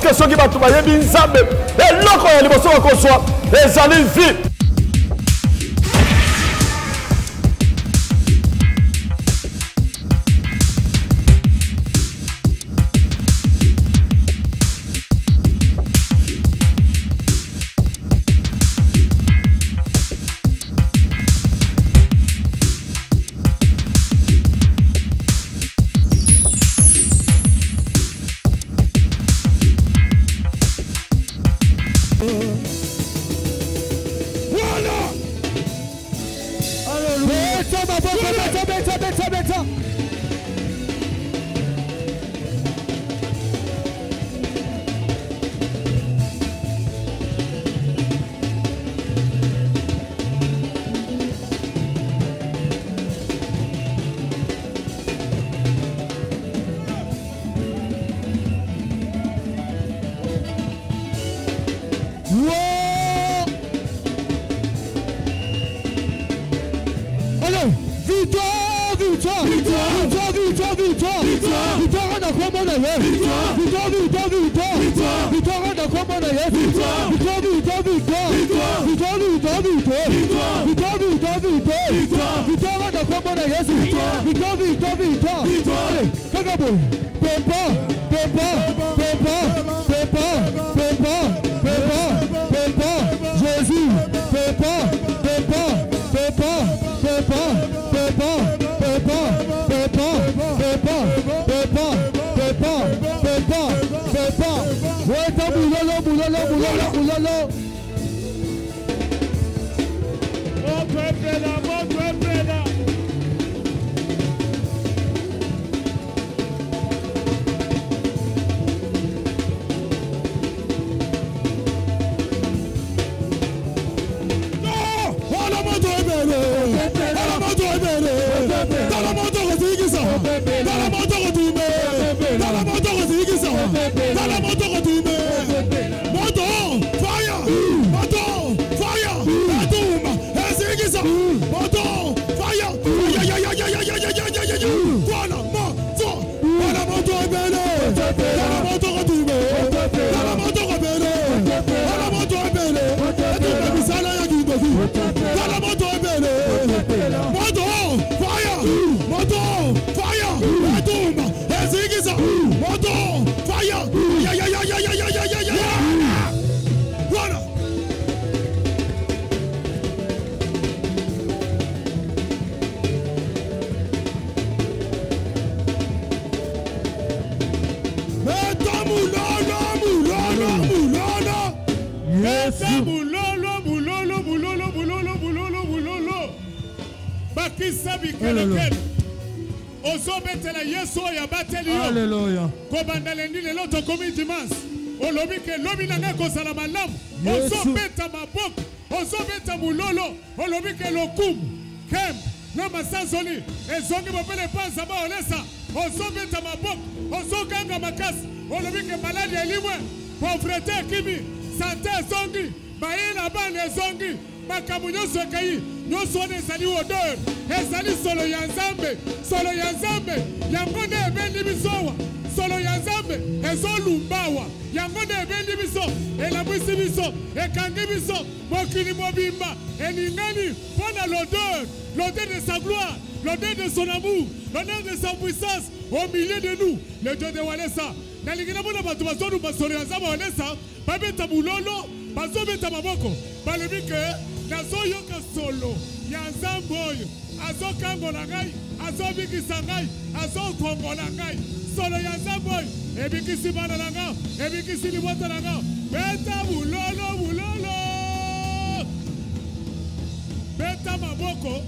que ceux qui va travailler binzambe et l'autre il va se reconstruire les années vie. Alléluia. Nyosone ezali odeur ezali solo ya Nzambe yango nde ebendi biso solo ya Nzambe ezolumbawa yango nde ebendi biso elabwisi biso ekangi biso mokili mobimba eningani mpona l'odeur de sa gloire, l'odeur de son amour, l'odeur de sa puissance au milieu de nous, le Dieu de Walesa. Nalikina mona bato bazolu basolo ya Nzambe Walesa babeta bulolo bazobeta maboko balebike nazoyoka solo ya Nzambe oyo azokangola ngai azobikisa ngai azokongola ngai solo ya Nzambe oyo ebikisi bana na ngai ebikisi libota na ngai beta bulolo beta maboko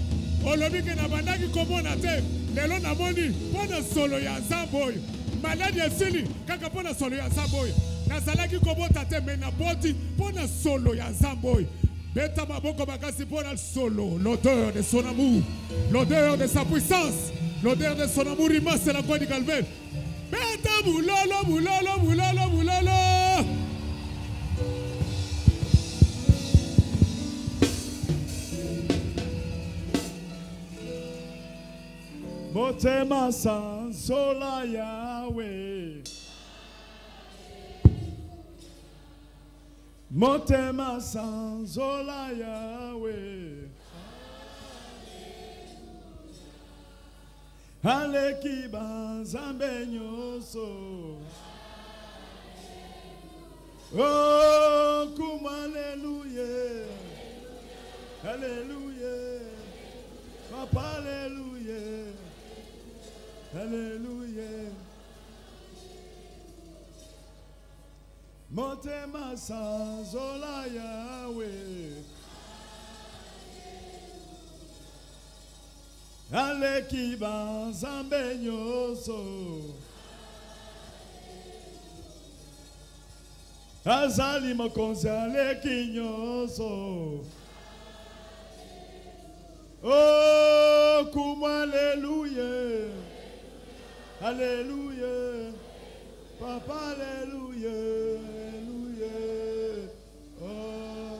olobike na bandaki komona te lelo namoni mpona solo ya Nzambe oyo maladi esili kaka mpona solo ya Nzambe oyo nazalaki kobota te me naboti mpona solo ya Nzambe oyo beta maboko makasi mpona solo l'odeur de son amour, l'odeur de sa puissance, l'odeur de son amour immense, c'est la croix du Calvaire. Beta bulolo Motema sansola Yahweh Motema sanzola Yahweh. Aleki banzambe nyoso. Oh, kum alléluia. Alléluia. Papa alléluia. Alléluia. Motema sanzola Yahweh. Aleki banzambe nyoso. Azali mokonzi aleki nyoso. Oh, kum alléluia. Alléluia. Papa alléluia. Alléluia. Oh.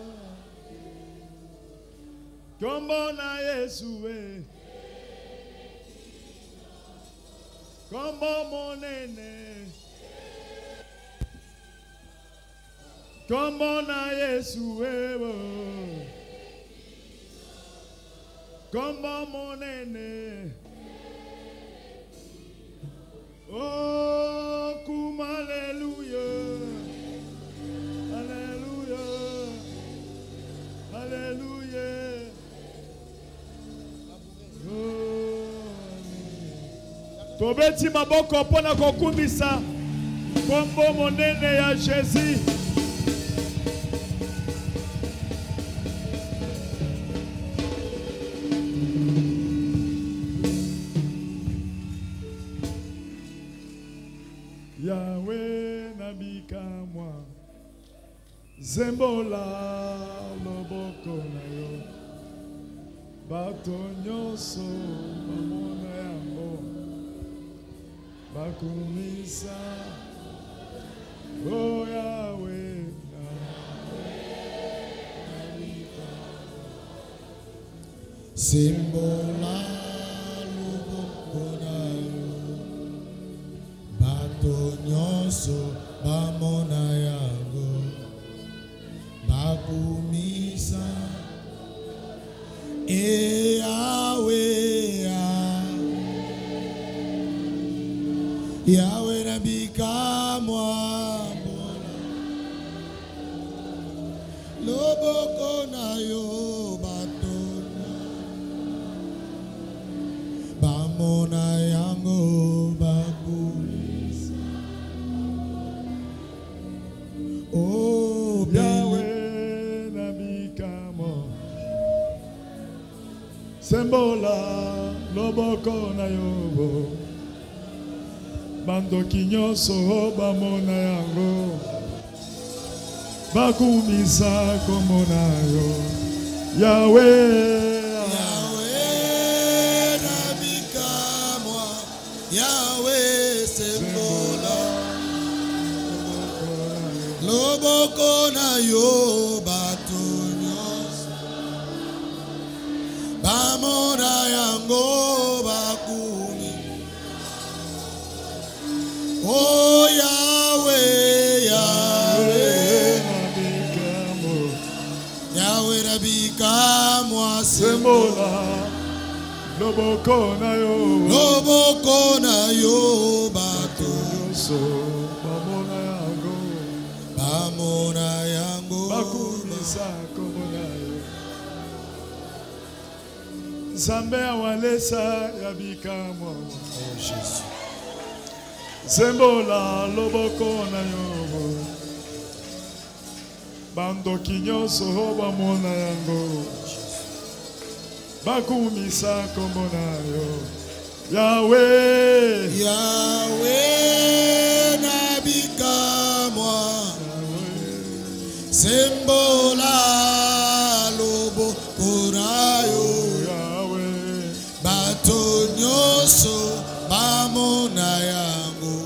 Kombo na Yesu. Kombo monene. Kombo na Yesu. Kombo monene. Oh, kum alléluia. Alléluia. Alléluia. Tobeti maboko pona kokumbisa kombo monene ya Jésus. Yahweh nabika moi. Zembola loboko na yo. Bato nyonso mamona yango. Bakumisa. Oh Yahweh. Sembola loboko na yo. Bato nyonso mamona yango. Bakumisa. Yahweh, Yahweh nabika moi. Loboko na yo batona. Bamona yango bakumisa. Oh Yahweh nabika moi. Sembola loboko na yo. Bando kinyoso bamona yango. Bakumisa komona yo. Yahweh. Yahweh nabika moi. Yahweh sembola. Loboko na yo bato nyonso. Bamona yango bakumi. Oh Yahweh, Yahweh. Yahweh nabika moi Sembola loboko na yo. Loboko na yo bato nyonso bamona yango. Bamona yango Bakumisa komona yo. Nzambe awalesa yabika moi. Oh Jésus. Sembola loboko na yo. Bando kinyoso bamona yango. Bakumisa komona yo. Yahweh. Yahweh nabika moi. Sembola loboko na yo. Yahweh. Bato nyonso bamona yango.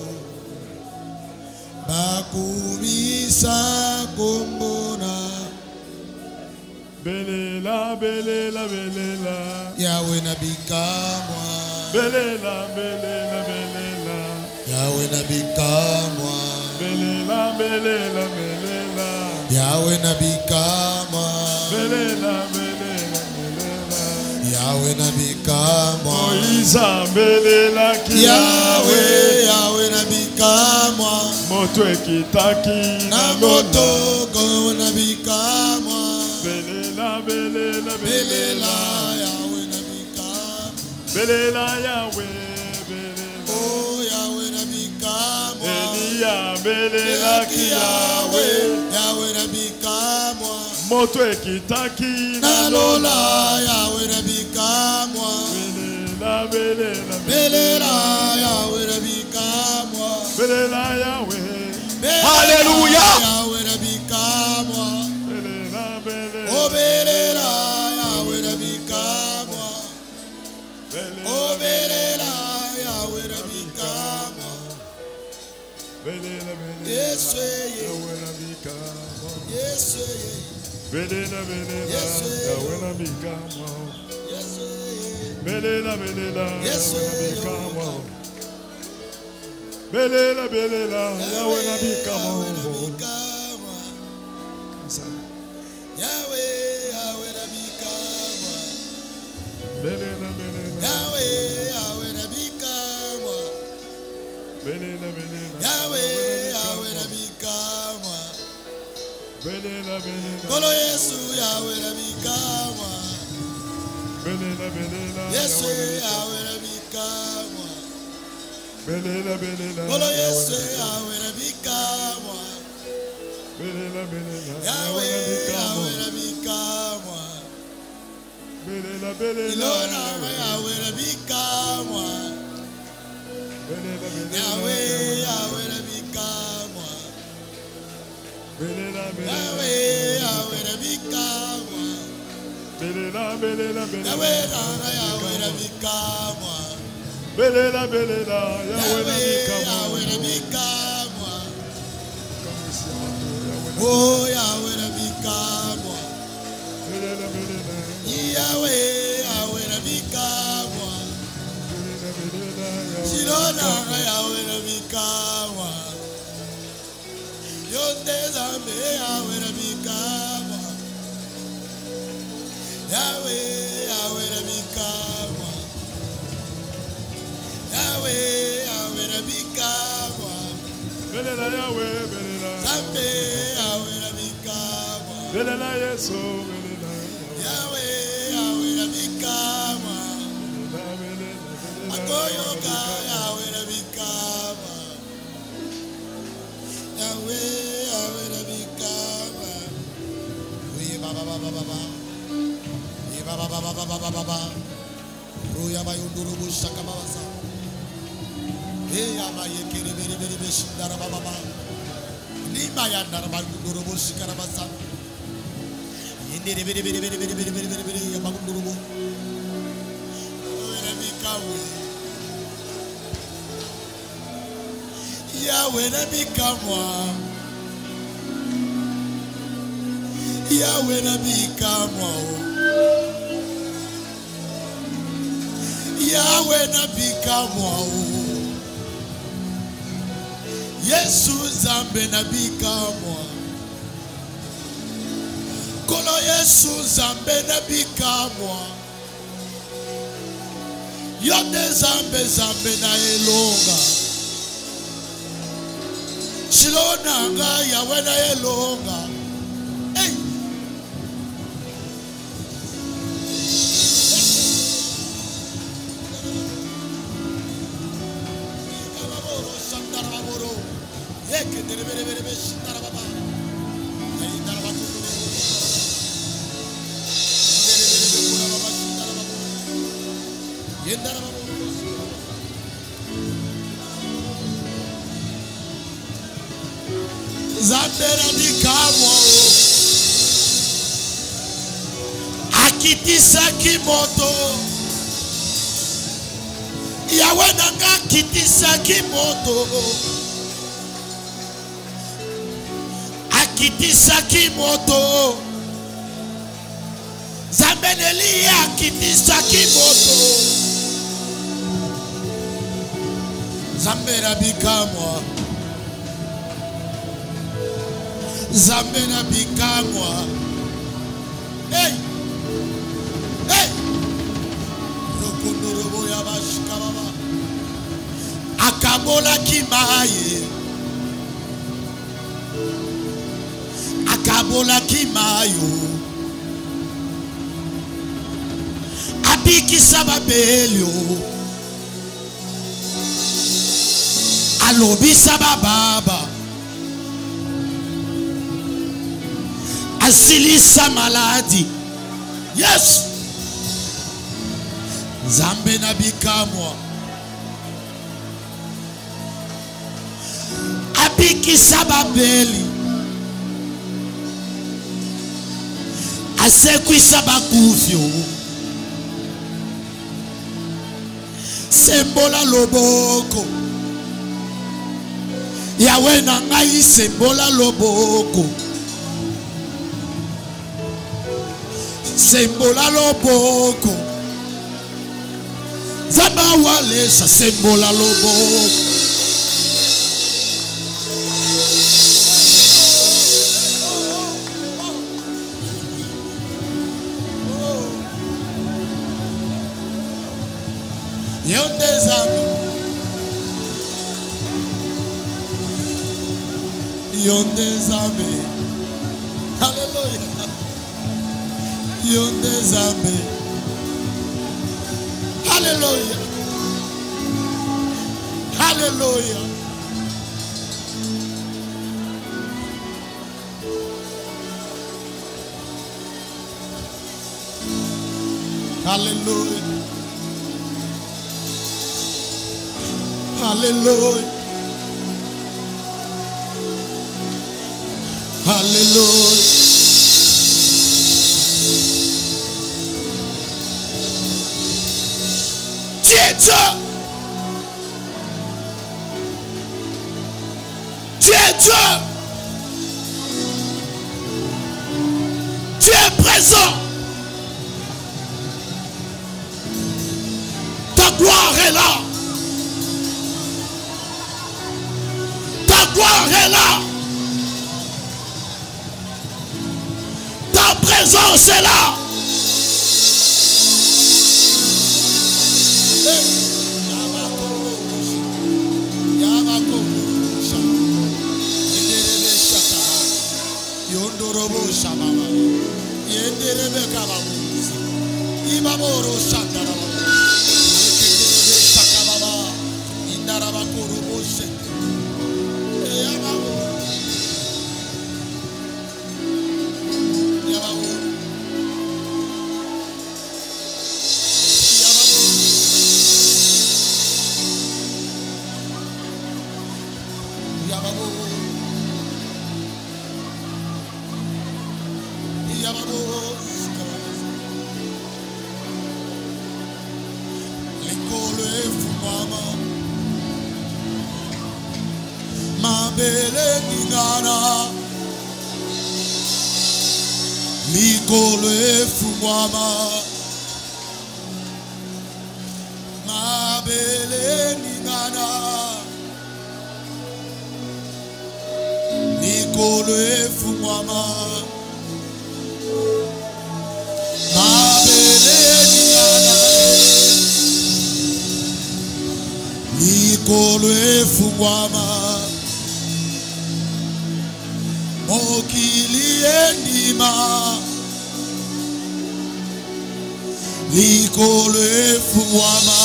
Bakumisa kombona. Belela, belela, belela. Yahweh nabika moi. Belela, belela, belela. Yahweh nabika moi. Belela, belela, belela. Yahweh Nabikama. belela Yahweh Nabikama. Moïse belela ki Yahweh, Yahweh Nabikama. moto ekitaki Na moto go Nabikama. belela Belela Yahweh Nabikama. belela Yahweh belela Oh Yahweh Nabikama. Elia belela ki Yahweh, Yahweh Nabikama. moto ekitaki Na lola Yahweh Nabikama. belela Belela Yahweh Nabikama. belela Yahweh Hallelujah. Yahweh Nabikama. belela Oh belela Yahweh Nabikama. Oh belela Yahweh Nabikama. belela Yes Yahweh nabikama yes belela Yahweh nabikama yes belela Yes, Yahweh nabikama belela Yahweh nabikama Yahweh, Yahweh Nabikama. belela Yahweh, Yahweh Nabikama. belela Yahweh, Yahweh Nabikama. belela Kolo Yesu, Yahweh Nabikama. belela Yesu, Yahweh Nabikama. belela Kolo Yesu, Yahweh Nabikama. belela Yahweh, Yahweh Nabikama. belela Ilona, Yahweh Nabikama. Yahweh, Yahweh Nabikama. belela Yahweh, Yahweh Nabikama. belela Yahweh, Yahweh Nabikama. belela Yahweh Yahweh, nabikama Yahweh Nabikama. Oh, Yahweh Nabikama. Yahweh, Yahweh Nabikama. Shilona, Yahweh Nabikama. Yonde Zambe, Yahweh Nabikama. Yahweh, Yahweh Nabikama. Yahweh, Yahweh Nabikama. belela Yahweh belela Zambe, Yahweh Nabikama. belela Yesu belela Yahweh, Yahweh Nabikama. Akoyoka, Yahweh Nabikama. Yahweh, Yahweh Nabikama. Uye baba baba baba. Ye baba baba baba baba baba. Ruya bayunduru bushaka babasa. Hey ama yekere beri beri beshindara baba baba. Lima yandara bayunduru bushikara basa. Yendere beri beri beri beri beri beri beri beri yabagunduru bu. Yahweh Nabikawe. Yahweh Nabikamwa. Yahweh Nabikamwa. Yahweh Nabikamwa. Yesu Zambe Nabikamwa. Kolo Yesu Zambe Nabikamwa. Yote Zambe Zambe na elonga. Shilona nga Yahweh na elonga. Hey. Zambera Bikamwa. Akitisa kimoto. Yahweh nanga kitisa kimoto. Akitisa kimoto. Zambeneli akitisa kimoto. Zambera Bikamwa. Zambe na bikamwa. Hey! Hey! Rokondorobo ya bashikababa. Akabola kimaye. Akabola kimayo. Abiki sababelio. Alobi sabababa. Asilisa maladi. Yes. Zambe na bikamwa. Abiki sababeli. Asekwi sabakufyo. Sembola loboko. Yawe na ngai sembola loboko. Sembola loboko. Zaba wale sa sembola loboko. Yonde zami. Yonde zami. Hallelujah. Yonde zami. Hallelujah. Hallelujah. Hallelujah. Hallelujah. Hallelujah. Dieu. Dieu. Tu es présent. Ta gloire est là. Ta gloire est là. Ta présence est là. Yondorobo shababa. Yenderebe kababu. Ibaboro shandaraba. Yenderebe shakababa. Indaraba korobo shek. Yababo. Yababo. Yababo. Yababo. L'école fumama. Mabele ningana. L'école fumama. Mabele ningana. L'école fumama. Likolo efungwama mokili endima likolo efungwama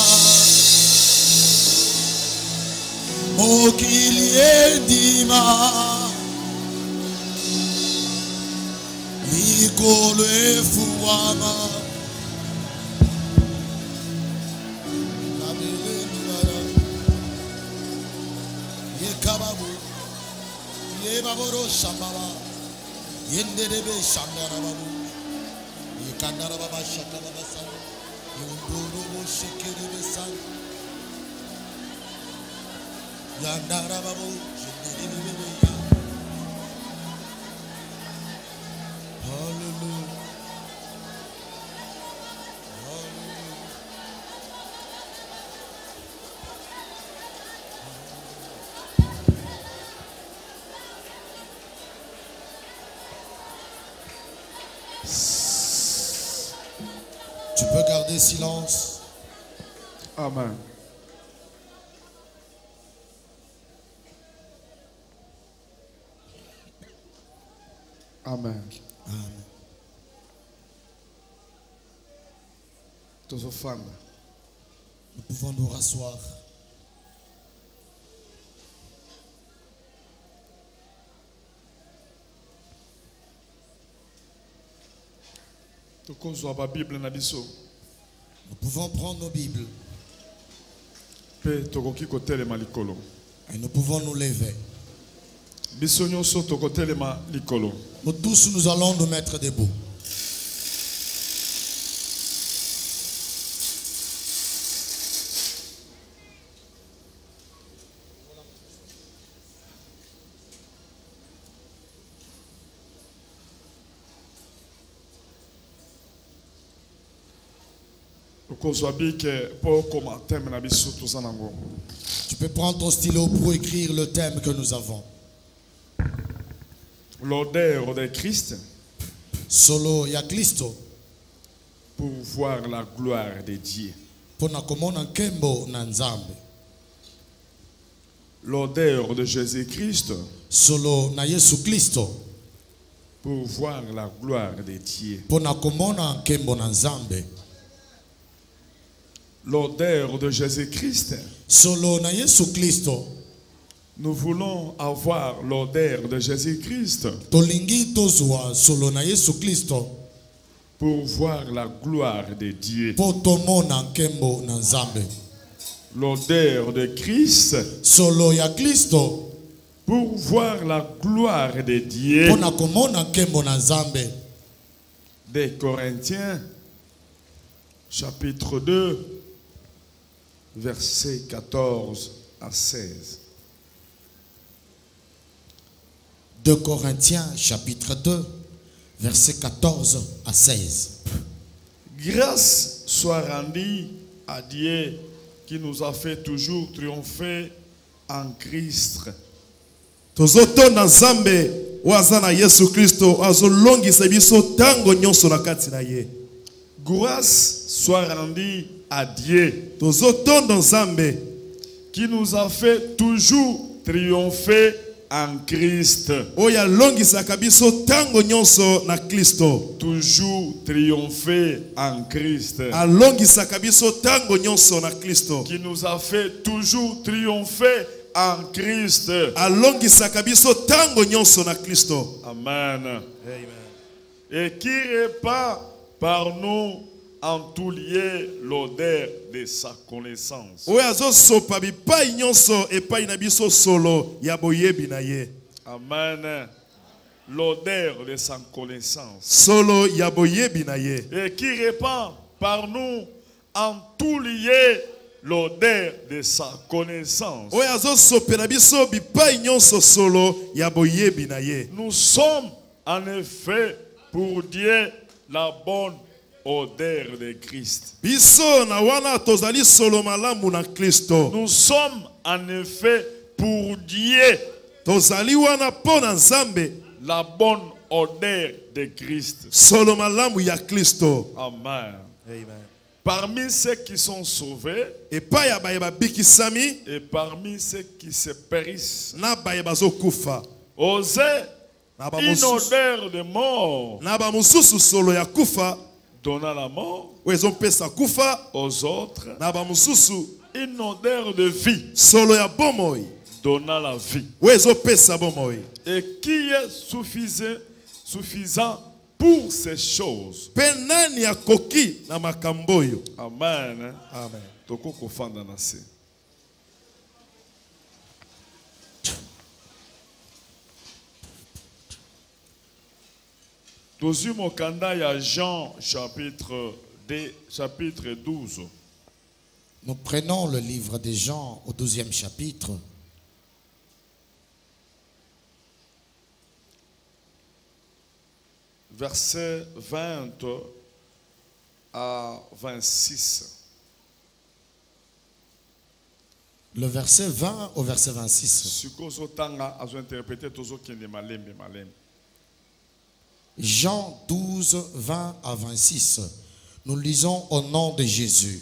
mokili endima likolo efungwama Kababu, Yebaboro Shambala, Yenderebe Shandarababu, Yekandarababa Shakabasan, Yundorobo Shekerebesan, Yandarababu, Yenderebe. Hallelujah. garder silence. Amen. Amen. Amen. Tous aux femmes. Nous pouvons nous rasseoir. Tout qu'on soit la Bible na biso. Nous pouvons prendre nos Bibles Pe tokoki kotelema likolo. et nous pouvons nous lever. Biso nyonso tokotelema likolo. Nous tous, nous allons nous mettre debout. Tu peux prendre ton stylo pour écrire le thème que nous avons. L'odeur de Christ Solo ya Kristo pour voir la gloire de Dieu. pona komona nkembo na Nzambe. L'odeur de Jésus-Christ Solo na Yesu Kristo pour voir la gloire de Dieu. pona komona nkembo na Nzambe. L'odeur de Jésus-Christ. Solo na Yesu Kristo Nous voulons avoir l'odeur de Jésus-Christ tolingi tozwa solo na Yesu Kristo pour voir la gloire de Dieu. po tomona nkembo na Nzambe. L'odeur de Christ Solo ya Kristo pour voir la gloire de Dieu. pona komona nkembo na Nzambe. Des Corinthiens, chapitre 2, versets 14 à 16. 2 Corinthiens chapitre 2 versets 14 à 16. Grâce soit rendue à Dieu qui nous a fait toujours triompher en Christ. tozotonda Nzambe waza na Yesu Kristo azolongisa biso tango nyonso na kati na ye. Grâce soit rendue à Dieu Tozotonda Nzambe qui nous a fait toujours triompher en Christ. oyo alongisaka biso tango nyonso na Kristo. Toujours triompher en Christ. Alongisaka biso tango nyonso na Kristo. Qui nous a fait toujours triompher en Christ. Alongisaka biso tango nyonso na Kristo. Amen. Et qui répand par nous en tout lieu l'odeur de sa connaissance. oyo azosopa bipai nyonso epai na biso solo ya boyebi na ye. Amen. L'odeur de sa connaissance. Solo ya boyebi na ye. Et qui répand par nous en tout lieu l'odeur de sa connaissance. oyo azosopela biso bipai nyonso solo ya boyebi na ye. Nous sommes en effet pour Dieu la bonne odeur de Christ. Biso na wana tozali solo malamu na Kristo. Nous sommes en effet pour Dieu Tozali wana po na Nzambe la bonne odeur de Christ. solo malamu ya Kristo. Amen. Amen. Parmi ceux qui sont sauvés Epai ya baye babikisami et parmi ceux qui se périssent, na baye bazokufa. osez Na une bamosusu odeur de mort, na bamosusu solo ya kufa donnant la mort oyo ezopesa kufa. aux autres, Na bamosusu une odeur de vie, solo ya bomoi donnant la vie. oyo ezopesa bomoi. Et qui est suffisant pour ces choses. Pe nani akoki na makambo oyo? Amen. Amen. Toko kofanda na se. Tozu mokanda ya Jean chapitre 12. Nous prenons le livre de Jean au 12e chapitre. Verset 20 à 26. Le verset 20 au verset 26. Sukozo tanga azo interpréter tozo kende malembe malembe. Jean 12, 20 à 26. Nous lisons au nom de Jésus.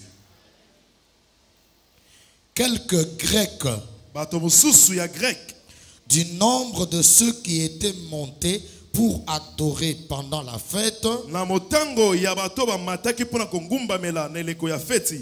Quelques Grecs bato mosusu ya grec du nombre de ceux qui étaient montés pour adorer pendant la fête na motango ya bato bamataki mpona kongumbamela na eleko ya feti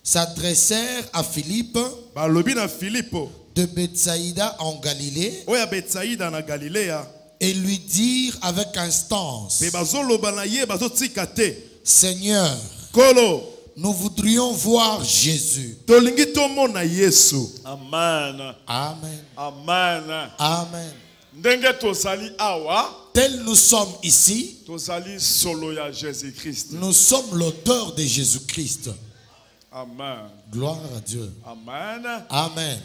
s'adressèrent à Philippe balobi na Filipo de Bethsaïda en Galilée oya Betsaïda na Galilea et lui dirent avec instance, pe bazoloba na ye bazotika te Seigneur, kolo nous voudrions voir Jésus. tolingi tomona Yesu. Amen. Amen. Amen. Amen. Ndenge tozali awa, Tels nous sommes ici, tozali solo ya Jésus-Christ. nous sommes l'auteur de Jésus-Christ. Amen. Gloire à Dieu. Amen. Amen.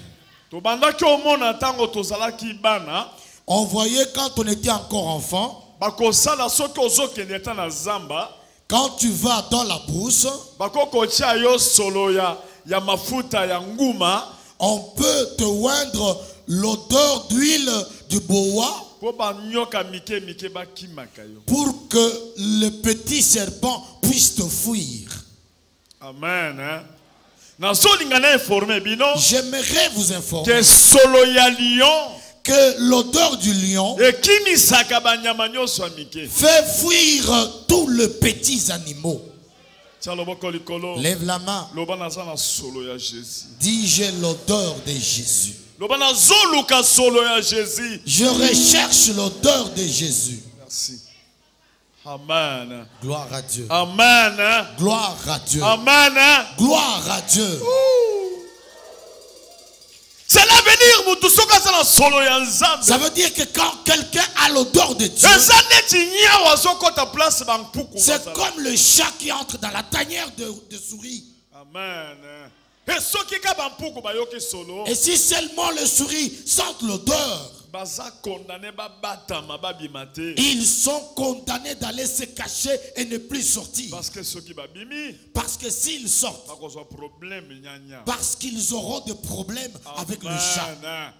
Tobandaki omona tango tozalaki bana, On voyait quand on était encore enfant, bakosala soki ozokende ta na zamba, quand tu vas dans la brousse, bakokotia yo solo ya mafuta ya nguma, on peut te oindre l'odeur d'huile du bois po banyoka mike mike bakimaka yo. pour que le petit serpent puisse te fuir. Amen. Hein? Na solinga na informer bino J'aimerais vous informer que solo ya lion que l'odeur du lion ekimisaka banyama nyonso ya mike. fait fuir tous les petits animaux. Tia loboko likolo. Lève la main. Loba naza na solo ya Jésus. Dis, j'ai l'odeur de Jésus. Loba na zoluka solo ya Jésus. Je recherche l'odeur de Jésus. Merci. Amen. Gloire à Dieu. Amen. Gloire à Dieu. Amen. Gloire à Dieu. C'est l'avenir, mutu soka sana solo ya nzambe. Ça veut dire que quand quelqu'un a l'odeur de Dieu, Eza neti nyawa sokota place bampuku. c'est comme le chat qui entre dans la tanière de souris. Amen. Et soki ka bampuku bayoki solo. Et si seulement les souris sentent l'odeur, Baza condamné babatama babimate. ils sont condamnés d'aller se cacher et ne plus sortir. Parce que soki babimi, Parce que s'ils sortent, bakozwa problème nyanya. parce qu'ils auront des problèmes avec le chat. Amen.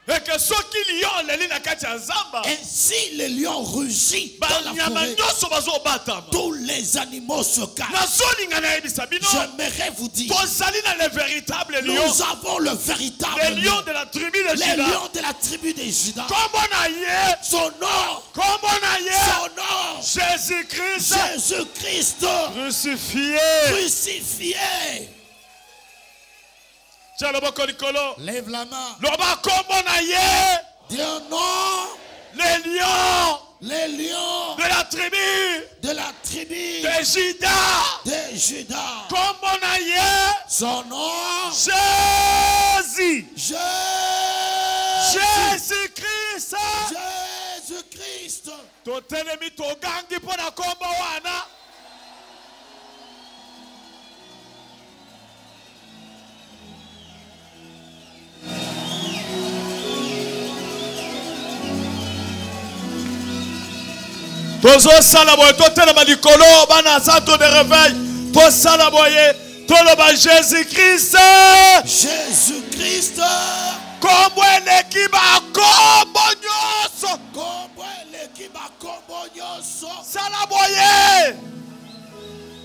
Et que soki lion leli na kati ya nzamba. Et si le lion rugit dans la Banyama forêt, nyonso bazobatama. tous les animaux se cachent. Nazolinga na yebisa bino. J'aimerais vous dire, Tozali na le véritable lion. nous avons le véritable Les lions de la tribu de les Juda. lions de la tribu de Juda. Comment na ye? Son nom, Comment na ye? son nom, Jésus-Christ Jésus-Christ crucifié. crucifié. Tiens le boko likolo. Lève la main. Loba comment na ye? Dis un nom, Les lions les lions de la tribu de la tribu de Juda. de Juda. Comment na ye? Son nom, Jésus. Jésus. Jésus-Christ. Jésus-Christ. Totelemi togangi po na kombo wana. Tozo salaboye totelema likolo bana sato de réveil. To salaboye toloba Jésus-Christ. Jésus-Christ. Kombo eleki ba kombo nyonso. Kombo eleki bakombo nyonso. Salaboye.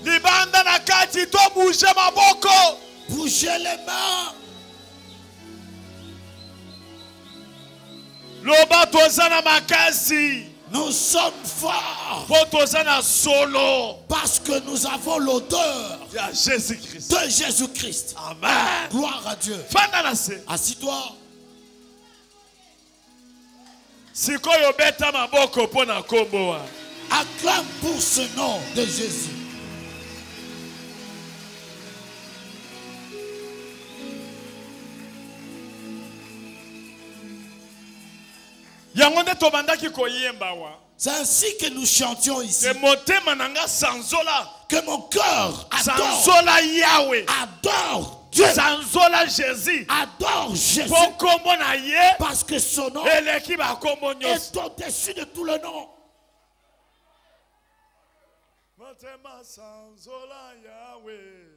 Libanda na kati to bouge maboko. Bougez les mains. Loba tozana makasi. Nous sommes forts Po tozana solo. parce que nous avons l'odeur Ya Jésus-Christ. de Jésus-Christ. Amen. Gloire à Dieu. Fanda na se. Assis-toi. Sikoyo beta maboko po na kombo wa. Acclame pour ce nom de Jésus. Yango nde tobandaki koyemba wa. C'est ainsi que nous chantions ici. Que motema nanga sanzola. Que mon cœur adore, Sanzola Yahweh. adore Dieu. Sanzola Jésus. Adore Jésus. Po kombo na ye. Parce que son nom Eleki ba kombo nyonso. est au-dessus de tout le nom. Motema sanzola Yahweh.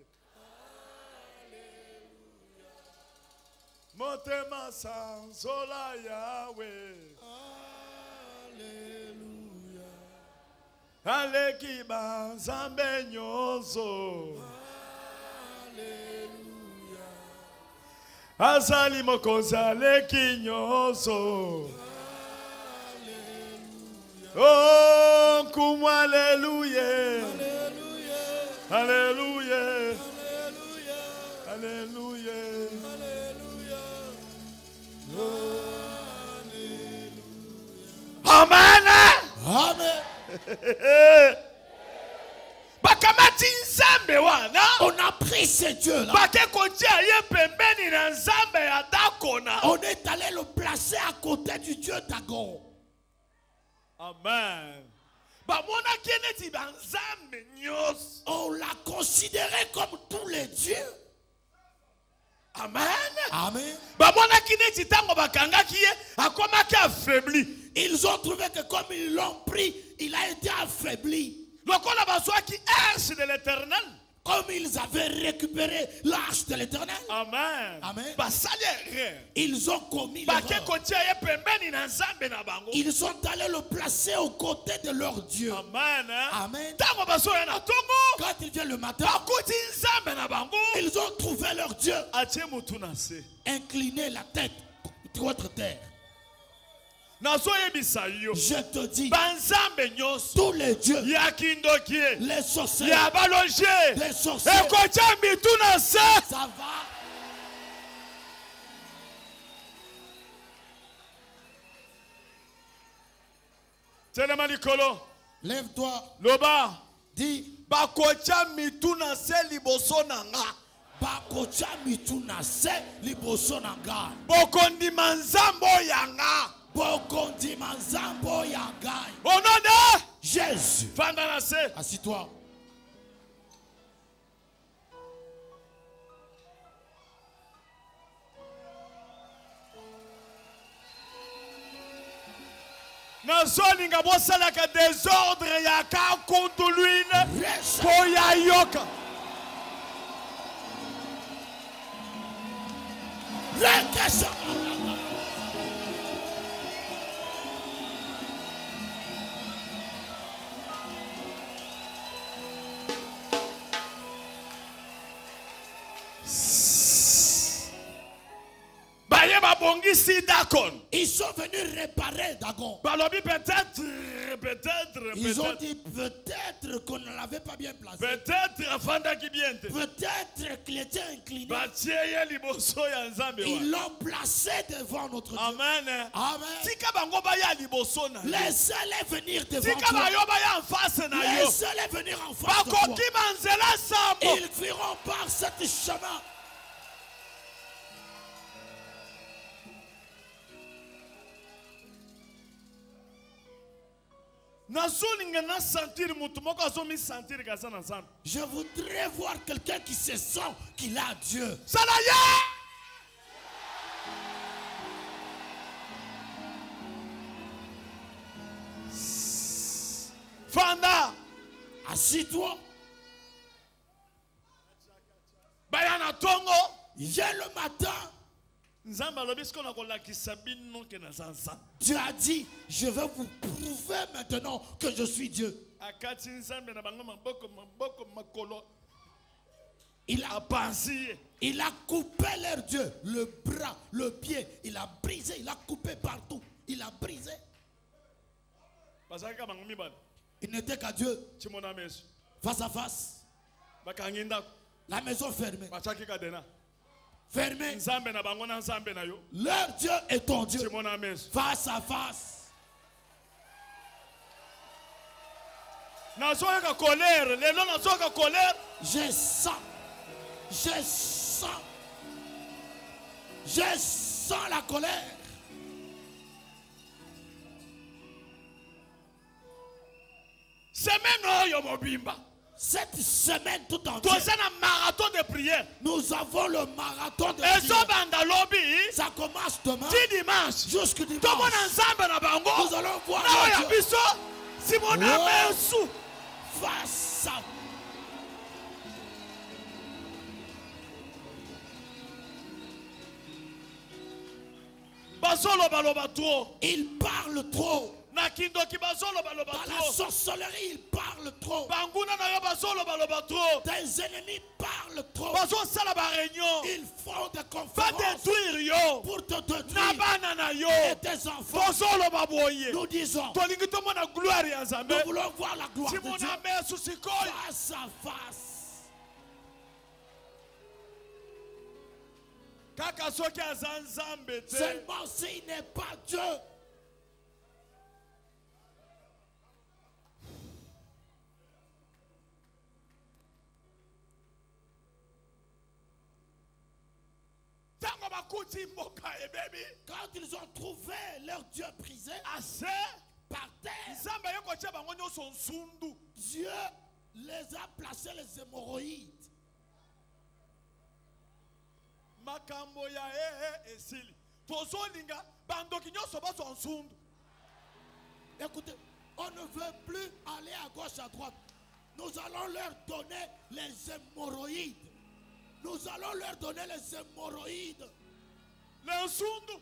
Motema sanzola Yahweh. aleki banzambe nyonso. Azali mokonzi aleki nyonso. Oh, nkumu alléluia. Alléluia. Alléluia. Amen. Amen. Bakamati nzambe wana. On a pris ce Dieu là. Bakekotia ye pembeni na nzambe ya Dagona. On est allé le placer à côté du Dieu Dagon. Amen. Bamona keneti banzambe nyos. On l'a considéré comme tous les dieux. Amen. Amen. Bamona kineti tango bakangaki ye akomaki affaibli. Ils ont trouvé que comme ils l'ont pris, il a été affaibli. Lokola bazwaki arche de l'Éternel. Comme ils avaient récupéré l'arche de l'Éternel. Amen. Amen. Basali erreur. Ils ont commis l'erreur. Bakekotia ye pembeni na nzambe na bango. Ils sont allés le placer aux côtés de leur Dieu. Amen. Amen. Tango basoya na tongo. Quand ils viennent le matin, Bakuti nzambe na bango. ils ont trouvé leur Dieu. Atie mutu na se. Incliner la tête contre terre. Nazoyebisa yo. Je te dis, Banzambe nyonso. tous les dieux, Ya kindokie. les sorciers, Ya baloger. les sorciers, Ekotia mitu na se. ça va. Telema likolo. Lève-toi, Loba. dis, Bakotia mitu na se liboso na nga. Bakocha mituna se liboso na ngai. Bokondima nzambo yanga. Bokondima nzambo ya ngai. Au nom de Jésus. Fanda na se. Assis-toi. Nazolinga bosalaka désordre yaka contre lui. Reste. Koya yoka. Rekesa. Baye babongisi Dakon. Ils sont venus réparer Dagon. Balobi peut-être. Ils ont dit peut-être qu'on ne l'avait pas bien placé. Peut-être afanda kibiente. Peut-être qu'il était incliné. Batieye liboso ya nzambe wa. Ils l'ont placé devant notre Dieu. Amen. Amen. Tika bango baya liboso na. Laissez-les venir devant Tika toi. bayo baya en face na yo. Laissez-les venir en face de toi. Bakoki manzela sambo. Ils fuiront par ce chemin. Je voudrais voir quelqu'un qui se sent qu'il a Dieu. Fanda, assis-toi. Bayana Tongo. Hier le matin, Dieu a dit, je vais vous prouver maintenant que je suis Dieu. Il a coupé leur Dieu, le bras, le pied, il a brisé, il a coupé partout, il a brisé. Il n'était qu'à Dieu, face à face, la maison fermée. Fermé. Leur Dieu est ton Dieu. Face à face. Je sens la colère. Cette semaine tout entière, marathon de prière. Nous avons le marathon de prière. Ça commence demain jusqu'au dimanche. Nous allons voir Dieu face à il parle trop. na kindoki bazolo baloba Dans la trop. sorcellerie, ils parlent trop. Banguna na yo bazolo baloba trop. Tes ennemis parlent trop. Bazo sala ba réunion. Ils font des Va conférences détruire yo. pour te Na détruire. bana na yo. Et tes enfants, Bazolo baboye. nous disons, Tolingi to mona gloire ya Nzambe. nous voulons voir la gloire Si de Dieu mona me susikoy. face à face. Kaka soki aza Nzambe te. Seulement s'il n'est pas Dieu. Tango bakuti mboka ebebi. Quand ils ont trouvé leur Dieu brisé Ase. par terre, Nzambe yoko tia bango nyonso nsundu. Dieu les a placés les hémorroïdes. Makambo ya esili. Tozolinga bandoki nyonso bazo nsundu. Écoutez, on ne veut plus aller à gauche, à droite. Nous allons leur donner les hémorroïdes. Nous allons leur donner les hémorroïdes. Le nsundu.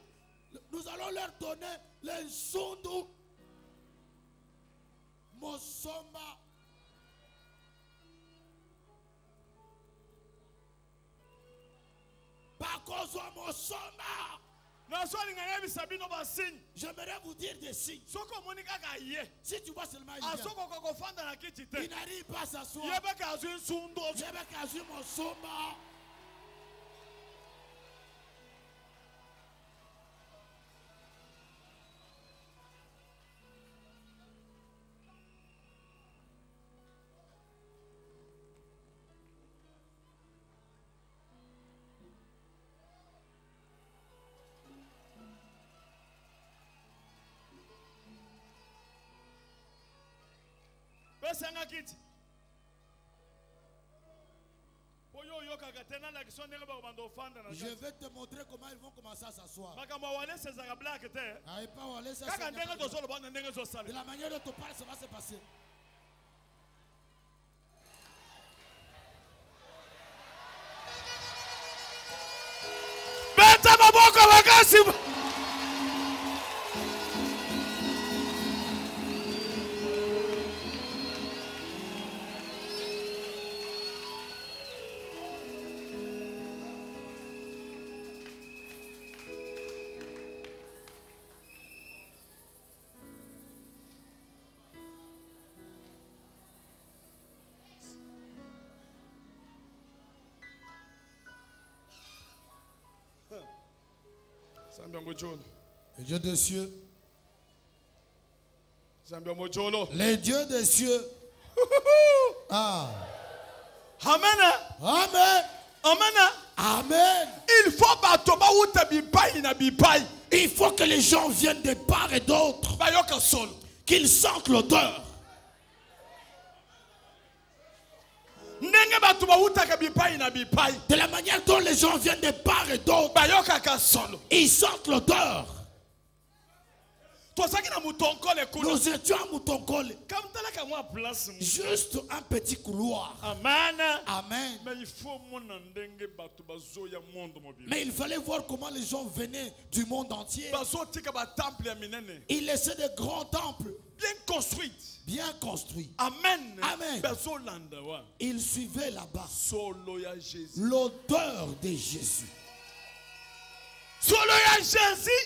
Nous allons leur donner les sundu. Mosomba. Bakozo Mosomba. Nazolinga yebisa bino basigne. J'aimerais vous dire des signes. Soko omoni kaka ye. Si tu vois seulement il vient, Azokoka kofanda na kiti te. il n'arrive pas à s'asseoir. Yebeka azwi nsundu. Je vais cacher mon soma. Pesanga kiti. Oyo yoka tena la kiswa ndenge ba bando fanda na. Je vais te montrer comment ils vont commencer à s'asseoir. Makambo wale sezaka black te. Ah, et pas aller ça. Kaka ndenge tozolo bana ndenge zo sala. De la manière dont tu parles, ça va se passer. Beta maboko makasi. Le Dieu des cieux. Les dieux des cieux. Ah. Amen. Amen. Amen. Amen. Il faut batoba uta bipai na bipai. Il faut que les gens viennent de part et d'autre. Bayoka sol. Qu'ils sentent l'odeur. Ndenge batuba uta ka bipai na bipai. De la manière dont les gens viennent de part et d'autre. Bayoka ka sol. Ils sentent l'odeur. Nous étions à Moutonkole. Juste un petit couloir. Amen. Amen. Mais il fallait voir comment les gens venaient du monde entier. Ils laissaient des grands temples. Bien construits. Bien construits. Amen. Amen. Ils suivaient là-bas l'odeur de Jésus.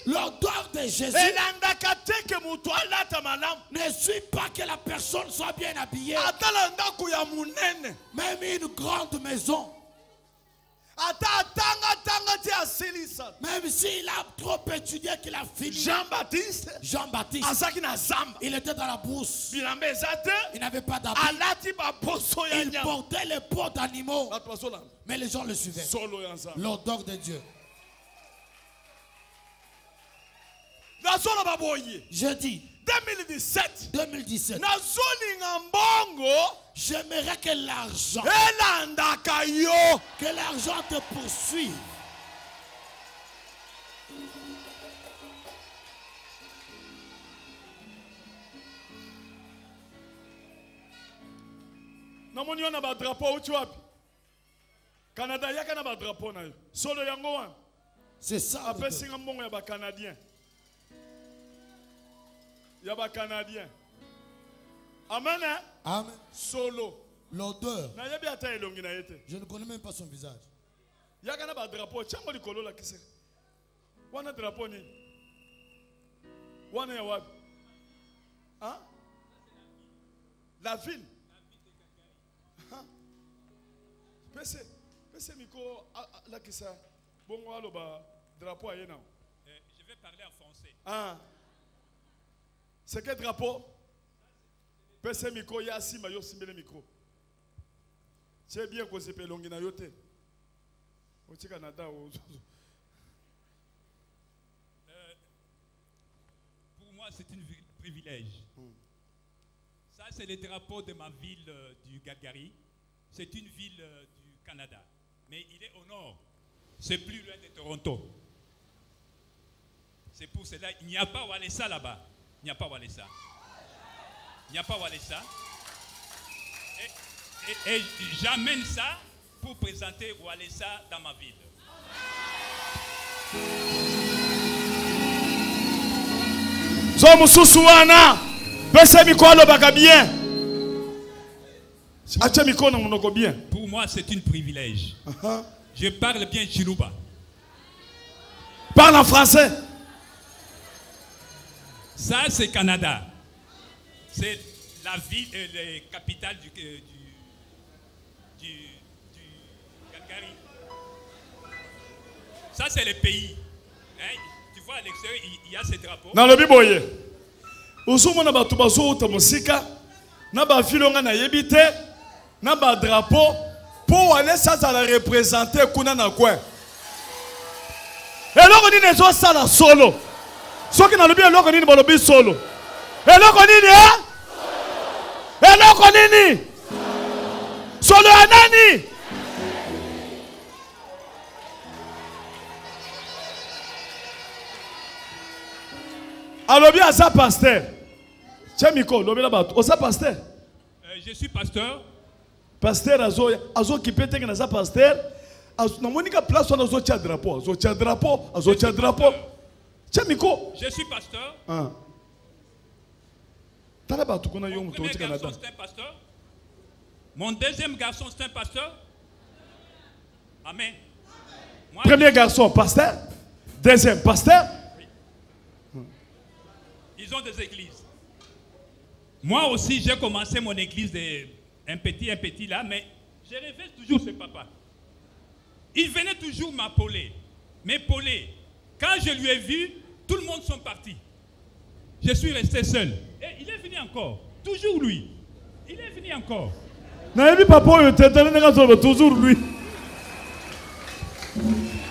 L'odeur de Jésus ne suit pas que la personne soit bien habillée. Même une grande maison. Même s'il a trop étudié qu'il a fini. Jean-Baptiste, il était dans la brousse. Il n'avait pas d'habit. Il portait les peaux d'animaux. Mais les gens le suivaient. L'odeur de Dieu. Je dis 2017 j'aimerais que l'argent te poursuive. Canada yaka na ba drapeau na yo. Solo yango wana. C'est ça. Après singa mbongo ya ba Canadien. Il y a des Canadiens. Amen. Hein? Amen. Solo. L'odeur. Je ne connais même pas son visage. Il y a un drapeau. Tu as un drapeau là qui c'est. Wana drapeau ni. Wana ya wapi? Hein? La ville. Pese miko la qui ça. Bon walo ba drapeau aye na. Je vais parler en français. Ah. C'est quel drapeau? Pese miko ya sima yo simbele micro. C'est bien qu'on s'appelle Longina Yote. Au Canada. Pour moi, c'est un privilège. Ça, c'est le drapeau de ma ville du Calgary. C'est une ville du Canada. Mais il est au nord. C'est plus loin de Toronto. C'est pour cela qu'il n'y a pas Walesa là-bas. Il n'y a pas Walesa. Il n'y a pas Walesa. Et j'amène ça pour présenter Walesa dans ma ville. Pour moi, c'est un privilège. Je parle bien Chiluba. Parle en français. Ça, c'est Canada. C'est la ville, la capitale du Calgary. Ça, c'est le pays. Hein? Tu vois, à l'extérieur, il y a ces drapeaux. Dans le Bible, uzumona batu bazouta musika na ba vilonga na yebite na ba drapeau pour aller ça la représenter kuna na quoi. Eloko nini ezo sala solo. Soki na lobi eloko nini balobi solo. Eloko nini hein? Eloko nini? Solo ya nani? Alobi asa pasteur. Chemiko, lobi la bato. Osa pasteur. Je suis pasteur. Pasteur azo qui peut être asa pasteur. Na monika place on azo tia drapeau. Azo tia drapeau. Azo tia drapeau. Chemiko. Je suis pasteur. Ah. Tala bato kuna yo Mon muto premier Canada. garçon, c'est un pasteur. Mon deuxième garçon, c'est un pasteur. Amen. Moi, Premier garçon, pasteur. Deuxième, pasteur. ils ont des églises. Moi aussi, j'ai commencé mon église un petit là, mais je rêvais toujours ce papa. Il venait toujours m'appeler. Quand je lui ai vu, tout le monde sont partis. Je suis resté seul. Et il est venu encore. Toujours lui. Il est venu encore. Naebi papa yo tetane nga zo toujours lui.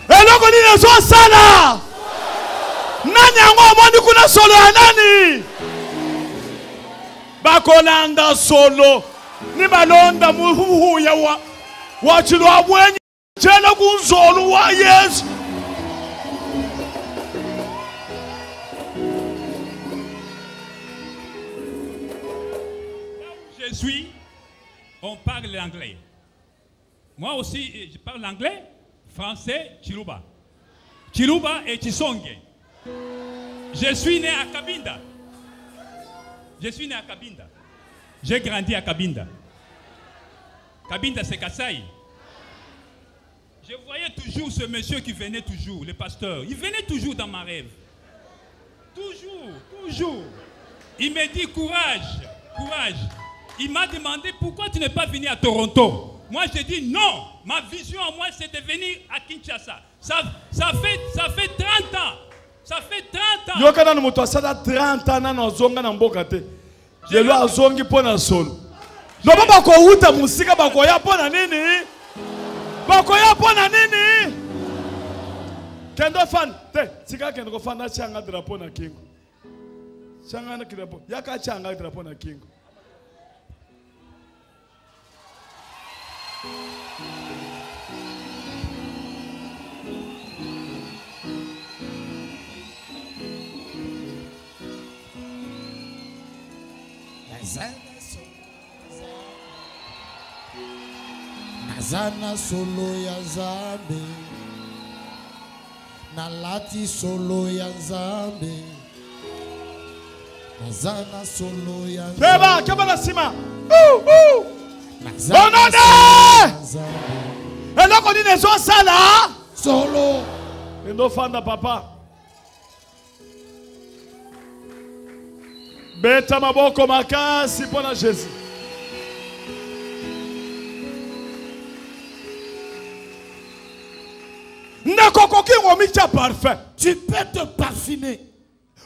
Eloko ni nezo sala. Nani yango omoni kuna solo ya nani? Bakolanda solo. Ni balonda muhu ya wa chilo abwenye. Jela kunzolo wa Yesu. Je suis, on parle l'anglais. Moi aussi, je parle l'anglais, français, Chiluba. Chiluba et Chisonge. Je suis né à Cabinda. J'ai grandi à Cabinda. Cabinda, c'est Kassai. Je voyais toujours ce monsieur qui venait toujours, le pasteur. Il venait toujours dans ma rêve. Toujours. Il me dit courage. Il m'a demandé pourquoi tu n'es pas venu à Toronto. Moi, j'ai dit non. Ma vision à moi, c'est de venir à Kinshasa. Ça fait 30 ans. Ça fait 30 ans. Yokana no moto asala 30 ans na zonga na mboka te. Je lo azongi pona solo. Loba bako uta musika bako ya pona nini? Bakoya pona nini? Kendo fan te sika kendo ko fan na changa drapeau na kingo. Changa na drapeau. Yaka changa drapeau na kingo. Nazana solo ya Nzambe, nalati solo ya Nzambe, Nazana solo ya Keba, keba na sima. Nazana Bonone! Nzambe. Eloko nini ezosala? Solo. Endo fanda papa. Beta maboko makasi mpona Jésus. Nakokoki ngomicha parfum. Tu peux te parfumer.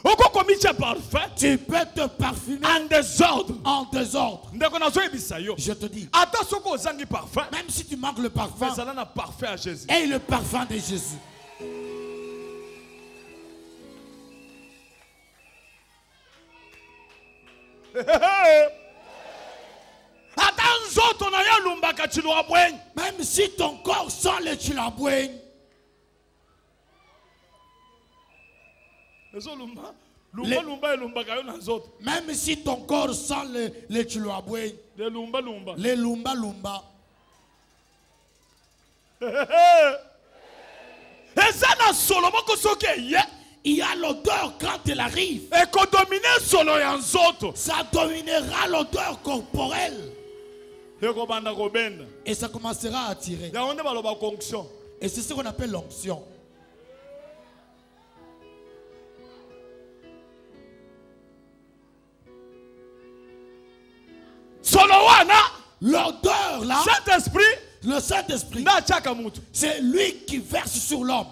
Okokomicha parfum. Tu peux te parfumer En désordre. en désordre. Ndeko nazoyebisa yo. Je te dis, Ata soko ozangi parfum. même si tu manques le parfum, Ezala na parfum à Jésus. aie le parfum de Jésus. Ata nzoto na yo lumbaka chilwa bwenyi. Même si ton corps sent le chilabouin, Ezo lumba. Lumba lumba elumbaka yo na nzoto. même si ton corps sent le chilabouin, De lumba lumba. les lumba lumba, Eza na solo moko soki eye. il y a l'odeur quand elle arrive. Ekodomine solo ya nzoto. Ça dominera l'odeur corporelle Ekobanda kobenda. et ça commencera à attirer. Yango nde baloba conction. Et c'est ce qu'on appelle l'onction. Solo wana. L'odeur là, Saint-Esprit. le Saint-Esprit, Na chaka mutu. c'est lui qui verse sur l'homme.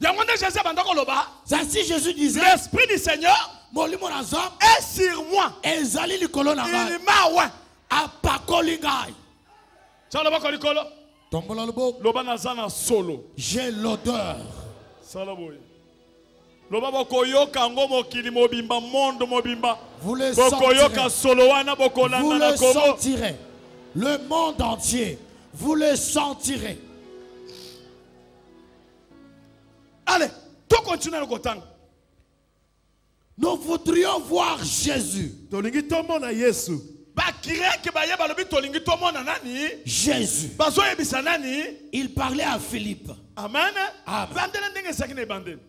Yango nde Jésus abanda koloba. C'est ainsi Jésus disait, L'Esprit du Seigneur molimo na nzambe est sur moi. ezali likolo na ngai Il m'a ouais. apakoli ngai. Sala bako likolo. Tombola loboko. Loba naza na solo. J'ai l'odeur. Sala boye. Loba bako yoka ngo mokili mobimba monde mobimba. Vous le Boko yoka sentirez. solo wana boko Vous landa na le komo. sentirez. Le monde entier, vous le sentirez. Allez, to continue le kotanga. Nous voudrions voir Jésus. Tolingi tomona Yesu. Ba kireke ba yeba lobi tolingi to mona nani? Jésus. Bazo yebisa nani? Il parlait à Philippe. Amen. Amen. Bandela ndenge sakine bandela.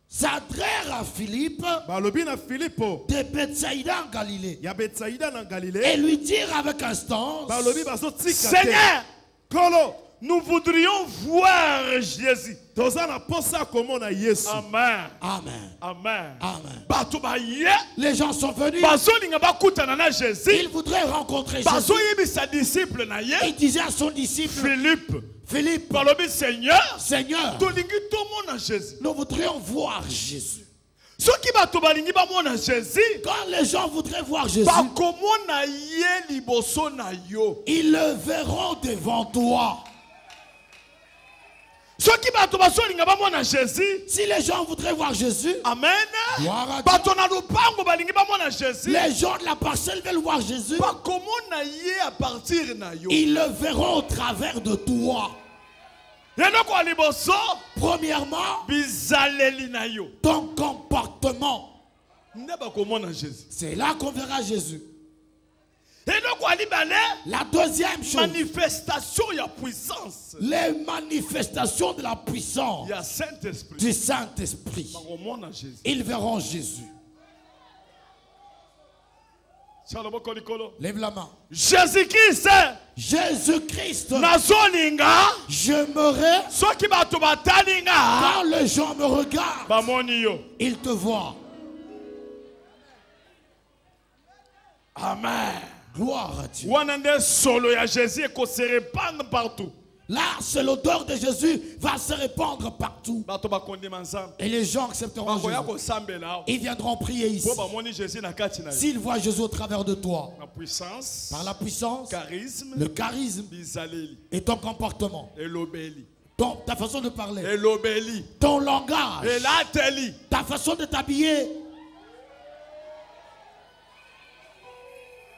S'adresse à Philippe Balobi na Filipo. de Bethsaïda en Galilée. Ya Betsaïda na Et Galilée. lui dire avec instance, Balobi bazo tika te. Seigneur, Kolo. nous voudrions voir Jésus. Toza na posa komona Yesu. Amen. Amen. Amen. Amen. Bato ba ye. Les gens sont venus. Bazo linga bakutana na Jésus. Il voudrait rencontrer Bazo Jésus. yebisa disciple na ye. Il disait à son disciple, Philippe. Philippe, Balobi Seigneur. Seigneur, Tolingi to mona Jésus. nous voudrions voir Jésus. Soki bato balingi ba mona Jésus. Quand les gens voudraient voir Jésus, Bakomona ye liboso na yo. ils le verront devant toi. Soki bato bazolinga ba mona Jésus. Si les gens voudraient voir Jésus, Amen. Gloire à Dieu. Bato na lupango balingi ba mona Jésus. les gens de la parcelle veulent voir Jésus, Bakomona ye à partir na yo. ils le verront au travers de toi. Eloko ya liboso Premièrement, bizaleli na yo. ton comportement. Nde bakomona Jésus. C'est là qu'on verra Jésus. Eloko ya libale La deuxième chose, manifestation ya puissance les manifestations de la puissance ya Saint-Esprit. du Saint-Esprit. Bakomona Jésus. Ils verront Jésus. Saloboko likolo. Lève la main. Jésus-Christ Jésus-Christ, nazolinga j'aimerais soki bato batalinga quand les gens me regardent, bamoni yo. ils te voient. Amen. Gloire à Dieu. Wana nde solo ya Jésus eko se répandre partout. Là, c'est l'odeur de Jésus va se répandre partout. Bato bakondima nzambe. Et les gens accepteront Bakoya Jésus. kosambela awa. Ils viendront prier ici. Po bamoni Jésus na kati na yo. S'ils voient Jésus au travers de toi, Na puissance, par la puissance, charisme, le charisme bizaleli, et ton comportement, elobeli, ta façon de parler, elobeli, ton langage, elateli. ta façon de t'habiller.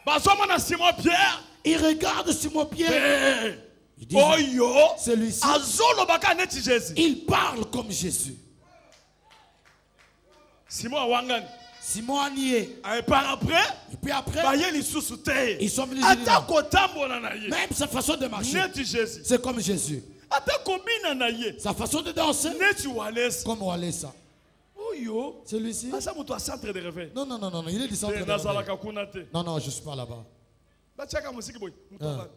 Bazomona Simon Pierre. Ils regardent Simon-Pierre. Eh, Ils disent, Oyo, celui-ci, azolobaka neti Jésus. il parle comme Jésus. Simon awangani. Simon a nié. Par après, Et puis après, baye lisusu te. ils sont venus Ata dire, kotambola na ye. même sa façon de marcher, Neti Jésus. c'est comme Jésus. Ata kobina kokina na ye. Sa façon de danser, Neti Wallace. comme Walesa. Oyo. Celui-ci? Asa mutu a centre de réveil. Non, non, non, non, il est du centre de Nazala réveil. kakuna te. Non, non, je ne suis pas là-bas. Ba chaka musiki boy. Hein.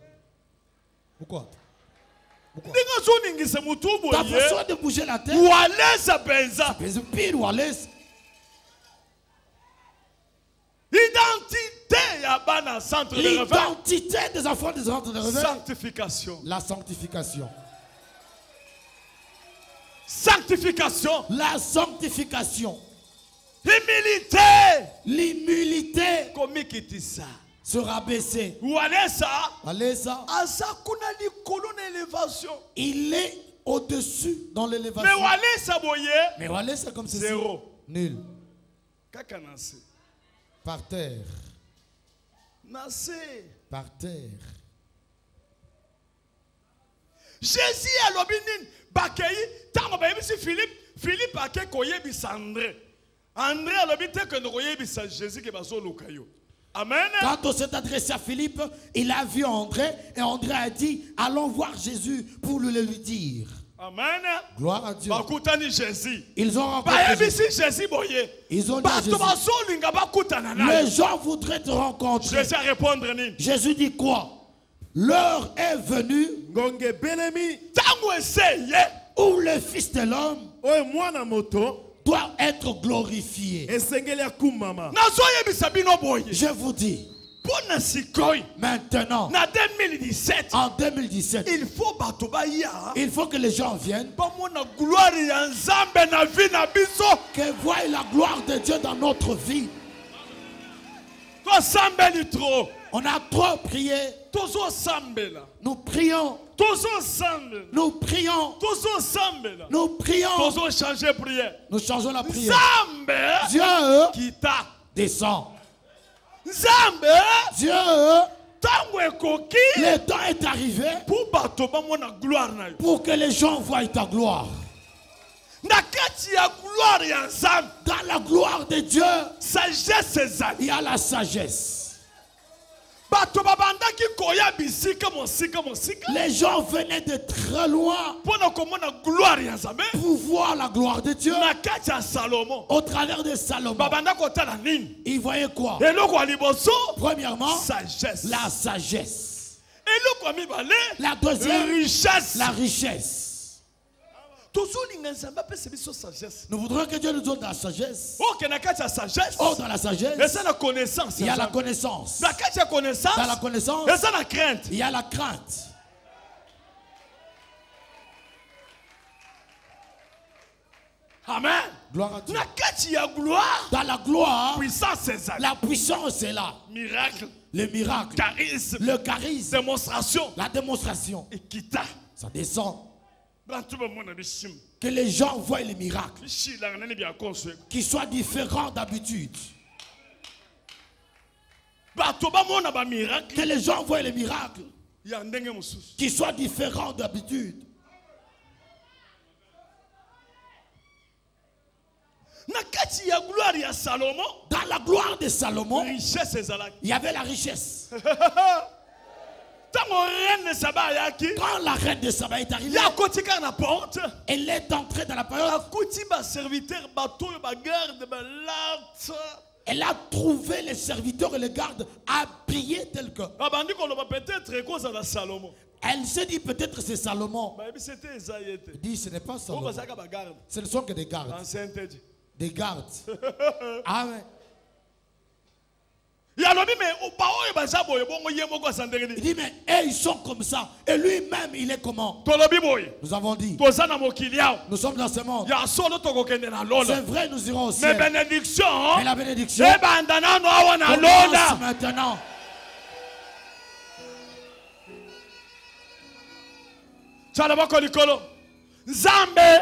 Pourquoi? Pourquoi? Ndinga zoningisa mutu boy. Ta façon de bouger la tête, Wallace penza. c'est pile Walesa. Identité ya bana centre de réveil. L'identité des enfants des centres de réveil. Sanctification. La sanctification. Sanctification. La sanctification. Humilité. L'humilité. Komikitisa. Se rabaisser. Walesa. Walesa. Asa kuna likolo na élévation. Il est au-dessus dans Mais l'élévation. Walesa boye. Mais Walesa comme ceci. Zéro. Nul. Kaka nase. Par terre. Nase. Par terre. Jésus alobi nini bakei tango bayebisi Philippe ake koyebisa André. André alobi te que koyebisa Jésus ke bazoluka yo. Amen. Quand on s'est adressé à Philippe, il a vu André et André a dit, allons voir Jésus pour le lui dire. Amen. Gloire à Dieu. Bakutani Jésus. Ils ont rencontré Jésus. Bayebisi Jésus boye. Ils ont dit à Bato Jésus, bazolinga bakutana na. les gens voudraient te rencontrer. Jésus a répondre nini? Jésus dit quoi? L'heure est venue Ngonge belemi. Tango eseye. où le Fils de l'homme Oye mwana moto. doit être glorifié. Esengeli akumama. Nazoyebisa bino boye. Je vous dis, Pona sikoy. maintenant, Na 2017. en 2017, Il faut bato baya. il faut que les gens viennent, Bamona gloire ya Nzambe na vie na biso. qu'ils voient la gloire de Dieu dans notre vie. Toi sambeli trop. On a trop prié. Tozo sambela. Nous prions. Tozo sambela. Nous prions. Tozo sambela. Nous prions. Tozo changer prière. Nous changeons la prière. Nzambe Dieu kita. descend. Nzambe Dieu, tango ekoki. le temps est arrivé Pour bato bamona gloire na yo. pour que les gens voient ta gloire. Na kati ya gloire ya Nzambe. Dans la gloire de Dieu, Sagesse ezali. il y a la sagesse. Bato babandaki koya bisika mosika mosika. Les gens venaient de très loin Pona komona gloire ya Nzambe. pour voir la gloire de Dieu. Na kati ya Salomon. Au travers de Salomon, Babanda kotala nini? ils voyaient quoi? Eloko ya liboso. Premièrement, Sagesse. la sagesse. Eloko ya mibale. La deuxième, Richesse. la richesse. Tozolinga Nzambe apesa biso sagesse. Nous voudrions que Dieu nous donne la sagesse. Ok, na kati ya sagesse. Oh, dans la sagesse, Eza na connaissance. il y a la Nzambe. connaissance. Na kati ya connaissance. Dans la connaissance, Eza na crainte. il y a la crainte. Amen. Gloire à Dieu. Na kati ya gloire. Dans la gloire, Puissance ezali. la puissance est là. Miracle. Le miracle, Charisme. le charisme, Démonstration. la démonstration, Ekita. ça descend. Bantu bamona bishim. Que les gens voient les miracles, Bishila nani bya konso. qui soient différents d'habitude. Bato bamona ba miracle. Que les gens voient les miracles, Ya ndenge mosusu. qui soient différents d'habitude. Na kati ya gloire ya Salomon. Dans la gloire de Salomon, Richesse ezalaki. il y avait la richesse. Tango reine Saba yaki. Quand la reine de Saba est arrivée, Ya kotika na porte. elle est entrée dans la période. Akuti ba serviteur bato ba garde ba larte. Elle a trouvé les serviteurs et les gardes habillés tels que. Abandi koloba peut-être koza na Salomon. Elle s'est dit peut-être c'est Salomon. Ba c'était Ezayete. Elle dit ce n'est pas Ko Salomon. bazaka ba garde. Ce ne sont que des gardes. Ancien tedi. Des gardes. Amen. Ya lobi mais ba oyo baza boye bongo ye moko asandeli. Il dit mais ils sont comme ça. Et lui-même il est comment? Tolobi boye. Nous avons dit. Toza na mokili yao. Nous sommes dans ce monde. Ya solo tokokende na C'est lola. vrai, nous irons au Mais ciel. bénédiction. Mais la bénédiction Eh banda nano awa na commence lola. maintenant. Tchala bako likolo. Nzambe.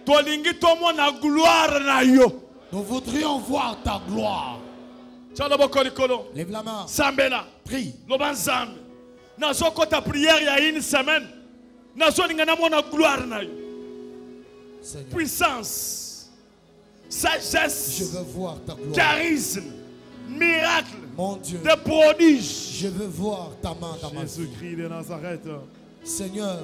Tolingi tomona gloire na yo. Nous voudrions voir ta gloire. Tchala bako likolo. Lève la main. Sambela. Prie. Loba nzambe. Nazo kota prière ya une semaine. Nazo linga na mona gloire na yo. Seigneur, Puissance. je Sagesse. veux voir ta gloire. Charisme. Miracle. Mon Dieu, Des prodiges. je veux voir ta main dans ma vie. Jésus-Christ de Nazareth. Seigneur,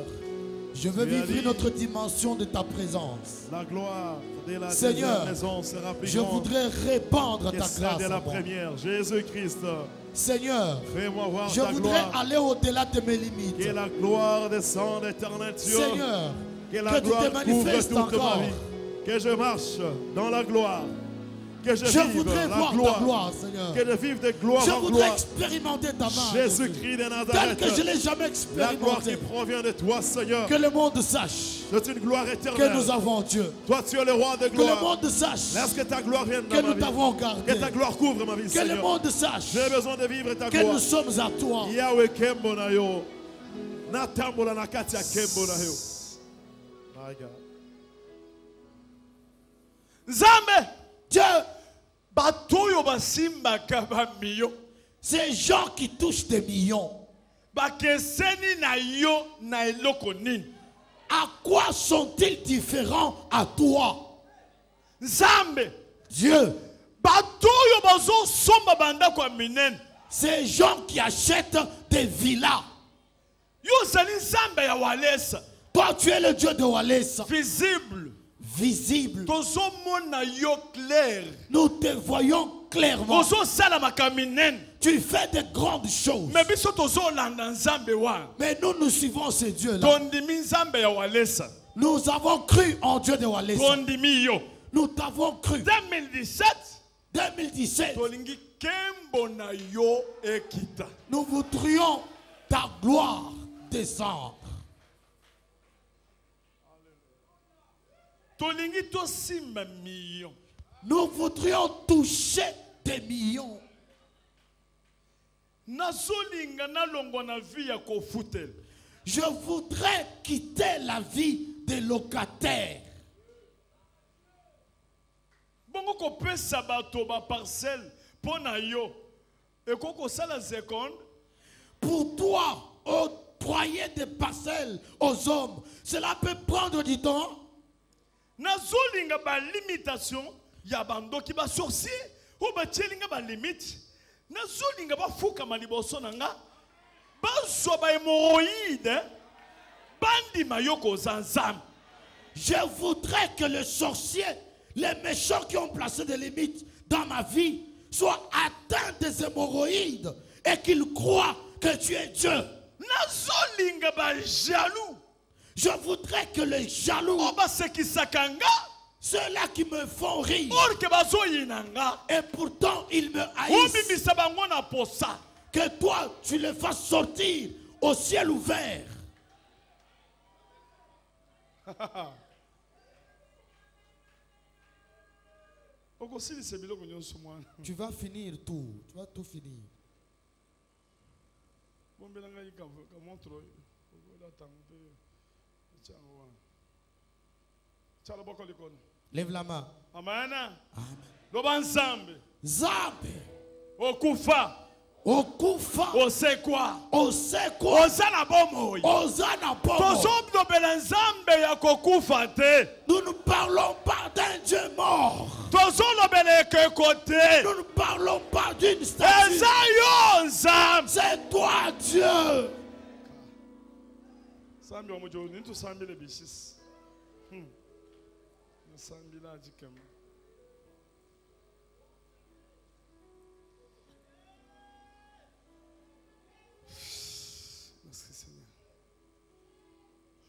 Je veux vivre Réalise. une autre dimension de ta présence. La gloire de la Seigneur, deuxième maison sera plus Je grande voudrais répandre que ta celle grâce. de la en moi. première. Jésus-Christ, Seigneur, fais-moi voir je ta voudrais gloire. aller au-delà de mes limites. Que la gloire descende, éternel Dieu. Seigneur, Que la que tu gloire te couvre manifestes toute encore. ma vie. Que je marche dans la gloire. Que je Je vive voudrais la voir gloire. ta gloire, Seigneur. Que je vive de gloire Je en voudrais gloire. expérimenter ta main. Jésus-Christ de Tel Nazareth. que je ne l'ai jamais La gloire qui expérimenté. provient de toi, Seigneur. Que le monde sache C'est une gloire que éternelle. nous avons Dieu. Toi, tu es le roi de Que le gloire. monde sache Laisse que ta gloire vienne que dans ma nous vie. t'avons Que gardé. ta gloire couvre ma vie, Que le Seigneur. monde sache J'ai besoin de vivre ta que gloire. nous sommes à toi. Yahweh kembo na yo. Natambola na kati ya kembo na yo. My God. Nzambe Dieu, bato oyo basimbaka bamilio ces gens qui touchent des millions, bakeseni na yo na eloko nini? à quoi sont-ils différents à toi? Nzambe Dieu, bato oyo bazosomba bandako ya minene ces gens qui achètent des villas. yo ozali nzambe ya walesa Toi, tu es le Dieu de Walesa, visible visible. tozomona yo clair Nous te voyons clairement. ozosalamaka minene Tu fais de grandes choses. me biso tozolanda nzambe wana Mais nous suivons ces dieux-là. tondimi nzambe ya walesa Nous avons cru en Dieu de Walesa. tondimi yo Nous t'avons cru. 2017 2017, tolingi kembo na yo ekita nous voudrions ta gloire descendre. tolingi tosimba million Nous voudrions toucher des millions. nazolinga nalongwa na vie ya kofutela Je voudrais quitter la vie des locataires. bongo kopesa bato baparcelle mpo na yo ekoki kosala seconde Pour toi, octroyer des parcelles aux hommes, cela peut prendre du temps. nazolinga balimitation ya bandoki basorcier oyo batielinga balimite nazolinga bafukama liboso na nga bazwa bahemoroïde bandima yo koza nzambe. Je voudrais que les sorciers, les méchants qui ont placé des limites dans ma vie, soient atteints des hémorroïdes et qu'ils croient que tu es Dieu. nazolinga bajaloux Je voudrais que les jaloux, oyo basekisaka nga ceux-là qui me font rire, orke bazoyina nga et pourtant ils me haïssent, obimisa bango na posa que toi tu les fasses sortir au ciel ouvert. okosilisa biloko nyonso mwana Tu vas finir tout, tu vas tout finir. bombela ngai kamontre oyo okolatanga mpe etiango wana tia loboko likolo Lève la main. amana Amen. loba nzambe Nzambe, okufa okufa, osekwa osekwa, oza na bomoi ozana pomo. tozolobela nzambe ya kokufa te Nous ne parlons pas d'un Dieu mort. tozolobela ekeko te Nous ne parlons pas d'une statue. eza yo nzambe C'est toi, Dieu. sambi wa mojo nini tosambile bisisi nasambila ajikema merci Seigneur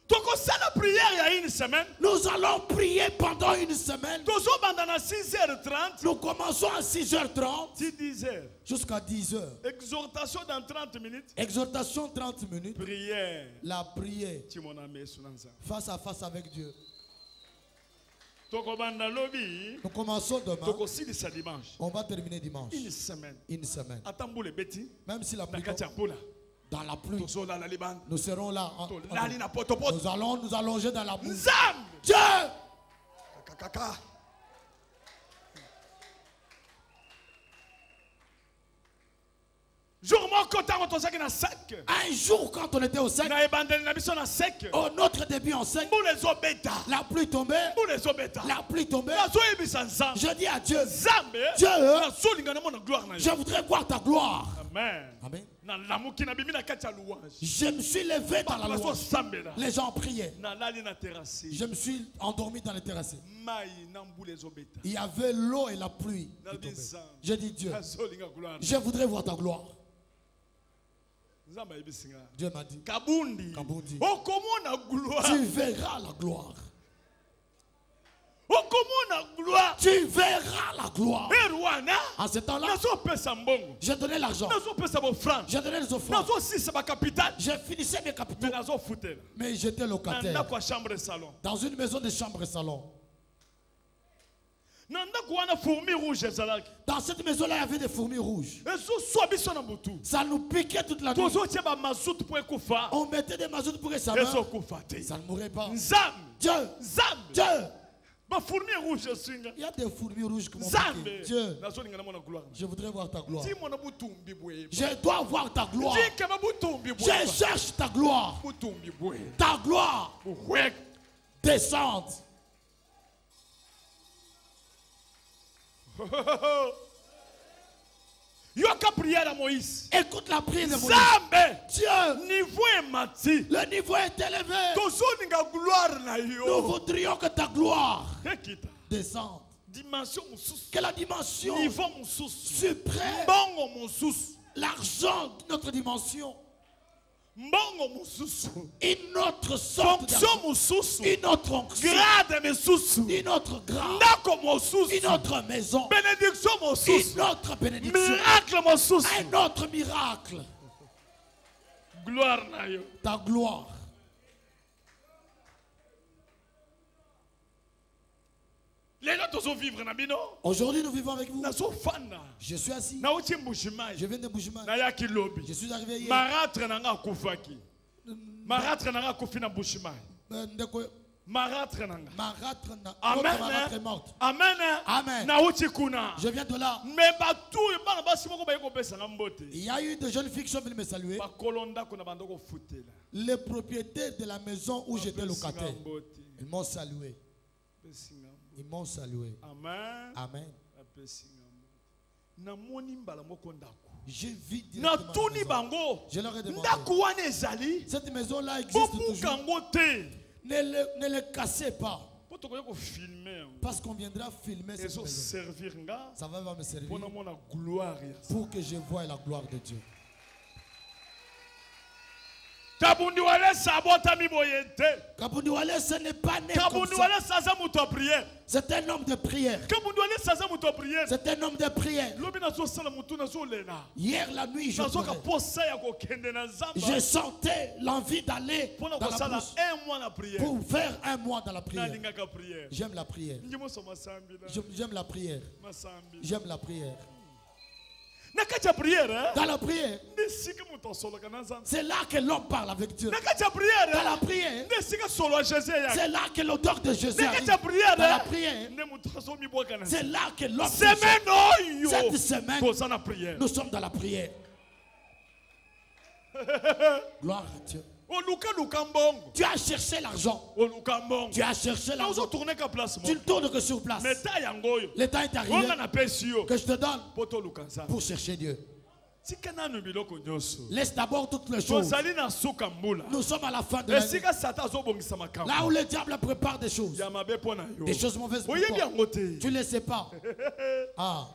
tokosala prière ya une semaine Nous allons prier pendant une semaine. tozobanda na 6h30 Nous commençons à 6h30 ti 10h jusqu'à 10h. exhortation dans 30 minutes Exhortation 30 minutes. prière La prière ti mona mesu na nzambe face à face avec Dieu. tokobanda lobi Nous commençons demain. tokosilisa dimanche On va terminer dimanche. une semaine Une semaine. ata mbula ebeti Même si la na pluie kati ya tombe, mpula dans la pluie, tozolala libanda nous serons là. tolali na potopoto Nous allons nous allonger dans la boue. nzambe Dieu, kakaka jour moko ntango tozalaki na sek un jour quand on était au sec, na ebandeli na biso na sek au notre début en sec, mbula ezobeta la pluie tombait, mbula ezobeta la pluie tombait. nazoyebisa nzambe Je dis à Dieu, nzambe Dieu, nazolinga namona gloire na je yo voudrais voir ta gloire. amen Amen. Na lamuki na bimi na kati ya louange. Je me suis levé dans la Bato louange. bazosambela. Les gens priaient. Na lali na terrasse. Je me suis endormi dans les terrasses. Mai na mbula ezobeta. Il y avait l'eau et la pluie. qui Na tombaient. bizanga. J'ai dit Dieu, Azolinga gloire. je voudrais voir ta gloire. Nzamba yebisinga. Dieu m'a dit, Kabundi. Kabundi. Okomona gloire. tu verras la gloire. Okomona gloire. Tu verras la gloire. Erwana. En ce temps-là, Nazopesa mbongo. j'ai donné l'argent. Nazopesa bo franc. J'ai donné les offrandes. Nazosisa ba capital. J'ai finissé mes capitaux. Mais nazofutela. Mais j'étais Na locataire. ndako ya chambre de salon. Dans une maison de chambre et salon. Na ndako wana fourmi rouge ezalaki. Dans cette maison-là, il y avait des fourmis rouges. Ezoswa biso na butu. Ça nous piquait toute la nuit. Tozotia ba mazout po ekufa. On mettait des mazoutes pour que ça meure. Ezokufa te. Ça ne mourrait pas. Nzambe. Dieu, Nzambe. Dieu. Ba fourmi rouge esinga. Il y a des fourmis rouges qui m'ont Nzambe. piqué. Dieu, Nazolinga na mona gloire. je voudrais voir ta gloire. Ti mona butumbi boye. Je dois voir ta gloire. Ti kema butumbi boye. Je cherche ta gloire. Butumbi boye. Ta gloire Buhwek. descende. Yoka prière à Moïse. Écoute la prière de Moïse. Nzambe. Dieu, Niveau emati. le niveau est élevé. Tozoninga gloire na Nous yo. voudrions que ta gloire Ekita. descende. Dimension mosusu. Que la dimension Niveau mosusu. suprême, Mbongo mosusu. l'argent de notre dimension, Mbongo mosusu. une autre sorte Fonction d'argent, mosusu. une autre onction, Grade mosusu. une autre grâce, Ndako mosusu. une autre maison, Bénédiction mosusu. une autre bénédiction, Miracle mosusu. un autre miracle. Gloire na yo. Ta gloire. Lelo tozo vivre na bino. Aujourd'hui, nous vivons avec vous. Nazo fanda. Je suis assis. Na uti mbushimai. Je viens de Bushman. Na yaki lobi. Je suis arrivé hier. Maratre nanga akufaki. Maratre nanga akufi na bushimai. Ndeko, Maratre nanga. Marâtre na- Amen. notre marâtre est morte. Amen. Amen. Na uti kuna. Je viens de là. Mais batu bana basi moko ba yekopesa na mbote. Il y a eu des jeunes filles qui sont venues me saluer. Ba kolonda kuna bandoko futela. Les propriétaires de la maison où j'étais locataire. Mbote. Ils m'ont salué. Pesinga. Ils m'ont salué. Amen. Amen. Pesinga. Na moni mbala moko ndako. Je vis Na directement à la tuni maison. bango. Je leur ai demandé. Ndako wana ezali. Cette maison-là existe toujours. Bobukango te. Ne le cassez pas. Po tokoya ko filmer. Parce qu'on viendra filmer cette Ezo maison. servir nga. Ça va me servir Pona mona gloire ya. pour que je voie la gloire de Dieu. Kabundi wale sabota miboyente. Kabundi Wale, ce n'est pas né comme Kabundi ça. wale saza muto prière. C'est un homme de prière. Kabundi wale saza muto prière. C'est un homme de prière. Lobi nazo sala mutu nazo lela. Hier la nuit, je Nazo ka pleurais. posa ya ko kende na zamba. Je sentais l'envie d'aller Pona dans ko la sala brousse un mois na prière. pour faire un mois dans la Na prière. linga ka prière. J'aime la prière. Ndimo so masambi la. J'aime la prière. Masambi. J'aime la prière. Na kati ya prière, hein? Dans la prière, Ndesika muto solo kana zamba. c'est là que l'homme parle avec Dieu. Na kati ya prière, Dans la hein? prière, Ndesika solo ya Jésus ya. c'est là que l'odeur de Jésus Na arrive. kati ya prière, Dans la hein? prière, Nde muto so mi boka na. c'est là que l'homme Semaine oyo. Cette semaine, Toza na prière. nous sommes dans la prière. Gloire à Dieu. Oluka luka mbongo. Tu as cherché l'argent. Oluka mbongo. Tu as cherché Na uzo l'argent. tourner ka place mo. Tu ne tournes que sur place. Mais ta yango yo. Le temps est arrivé Onga na pesi yo. que je te donne Poto luka nzambe. pour chercher Dieu. Tika nanu biloko nyonso. Laisse d'abord toutes les choses. Tozali na suka mbula. Nous sommes à la fin de l'année. Esika sata azobongisa makambo. Là où le diable prépare des choses. Ya mabe pona yo. Des choses mauvaises pour Oyebi toi. yango te. Tu ne le sais pas. Ah.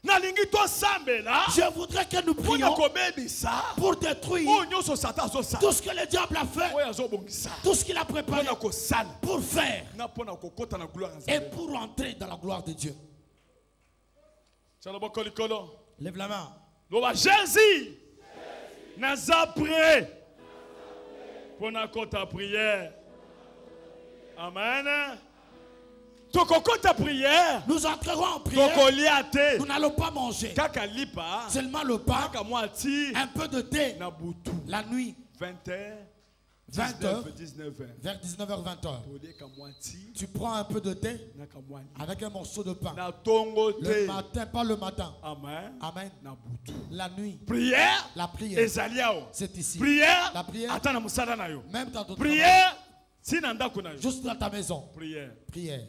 Nalingi to sambela. Je voudrais que nous Pona prions kobebisa. pour détruire Oyo nyonso sata azosala. tout ce que le diable a fait, Oyo azobongisa. tout ce qu'il a préparé Pona kosala. pour faire Na pona kokota na gloire et nzambe. pour entrer dans la gloire de Dieu. Tchala boko likolo. Lève la main. Loba Jésus. Naza prêt. Pona kota prière. Amen. Tokokota prière. Nous entrerons en prière. Tokolia te. Nous n'allons pas manger. Kaka lipa. Seulement le pain, Kaka mwati. un peu de thé. Na butu. La nuit, 20h. 20h, 19h. vers 19h, 20h. Tolie ka mwati. Tu prends un peu de thé Na ka mwani. avec un morceau de pain. Na tongo Le te. matin, pas le matin. Amen. Amen. Na butu. La nuit, Prière. la prière, Ezali yao. c'est ici. Prière. La prière. Ata na musala na yo. Même dans ton travail, Prière. Sina ndako na yo. juste dans ta maison. Prière. Prière.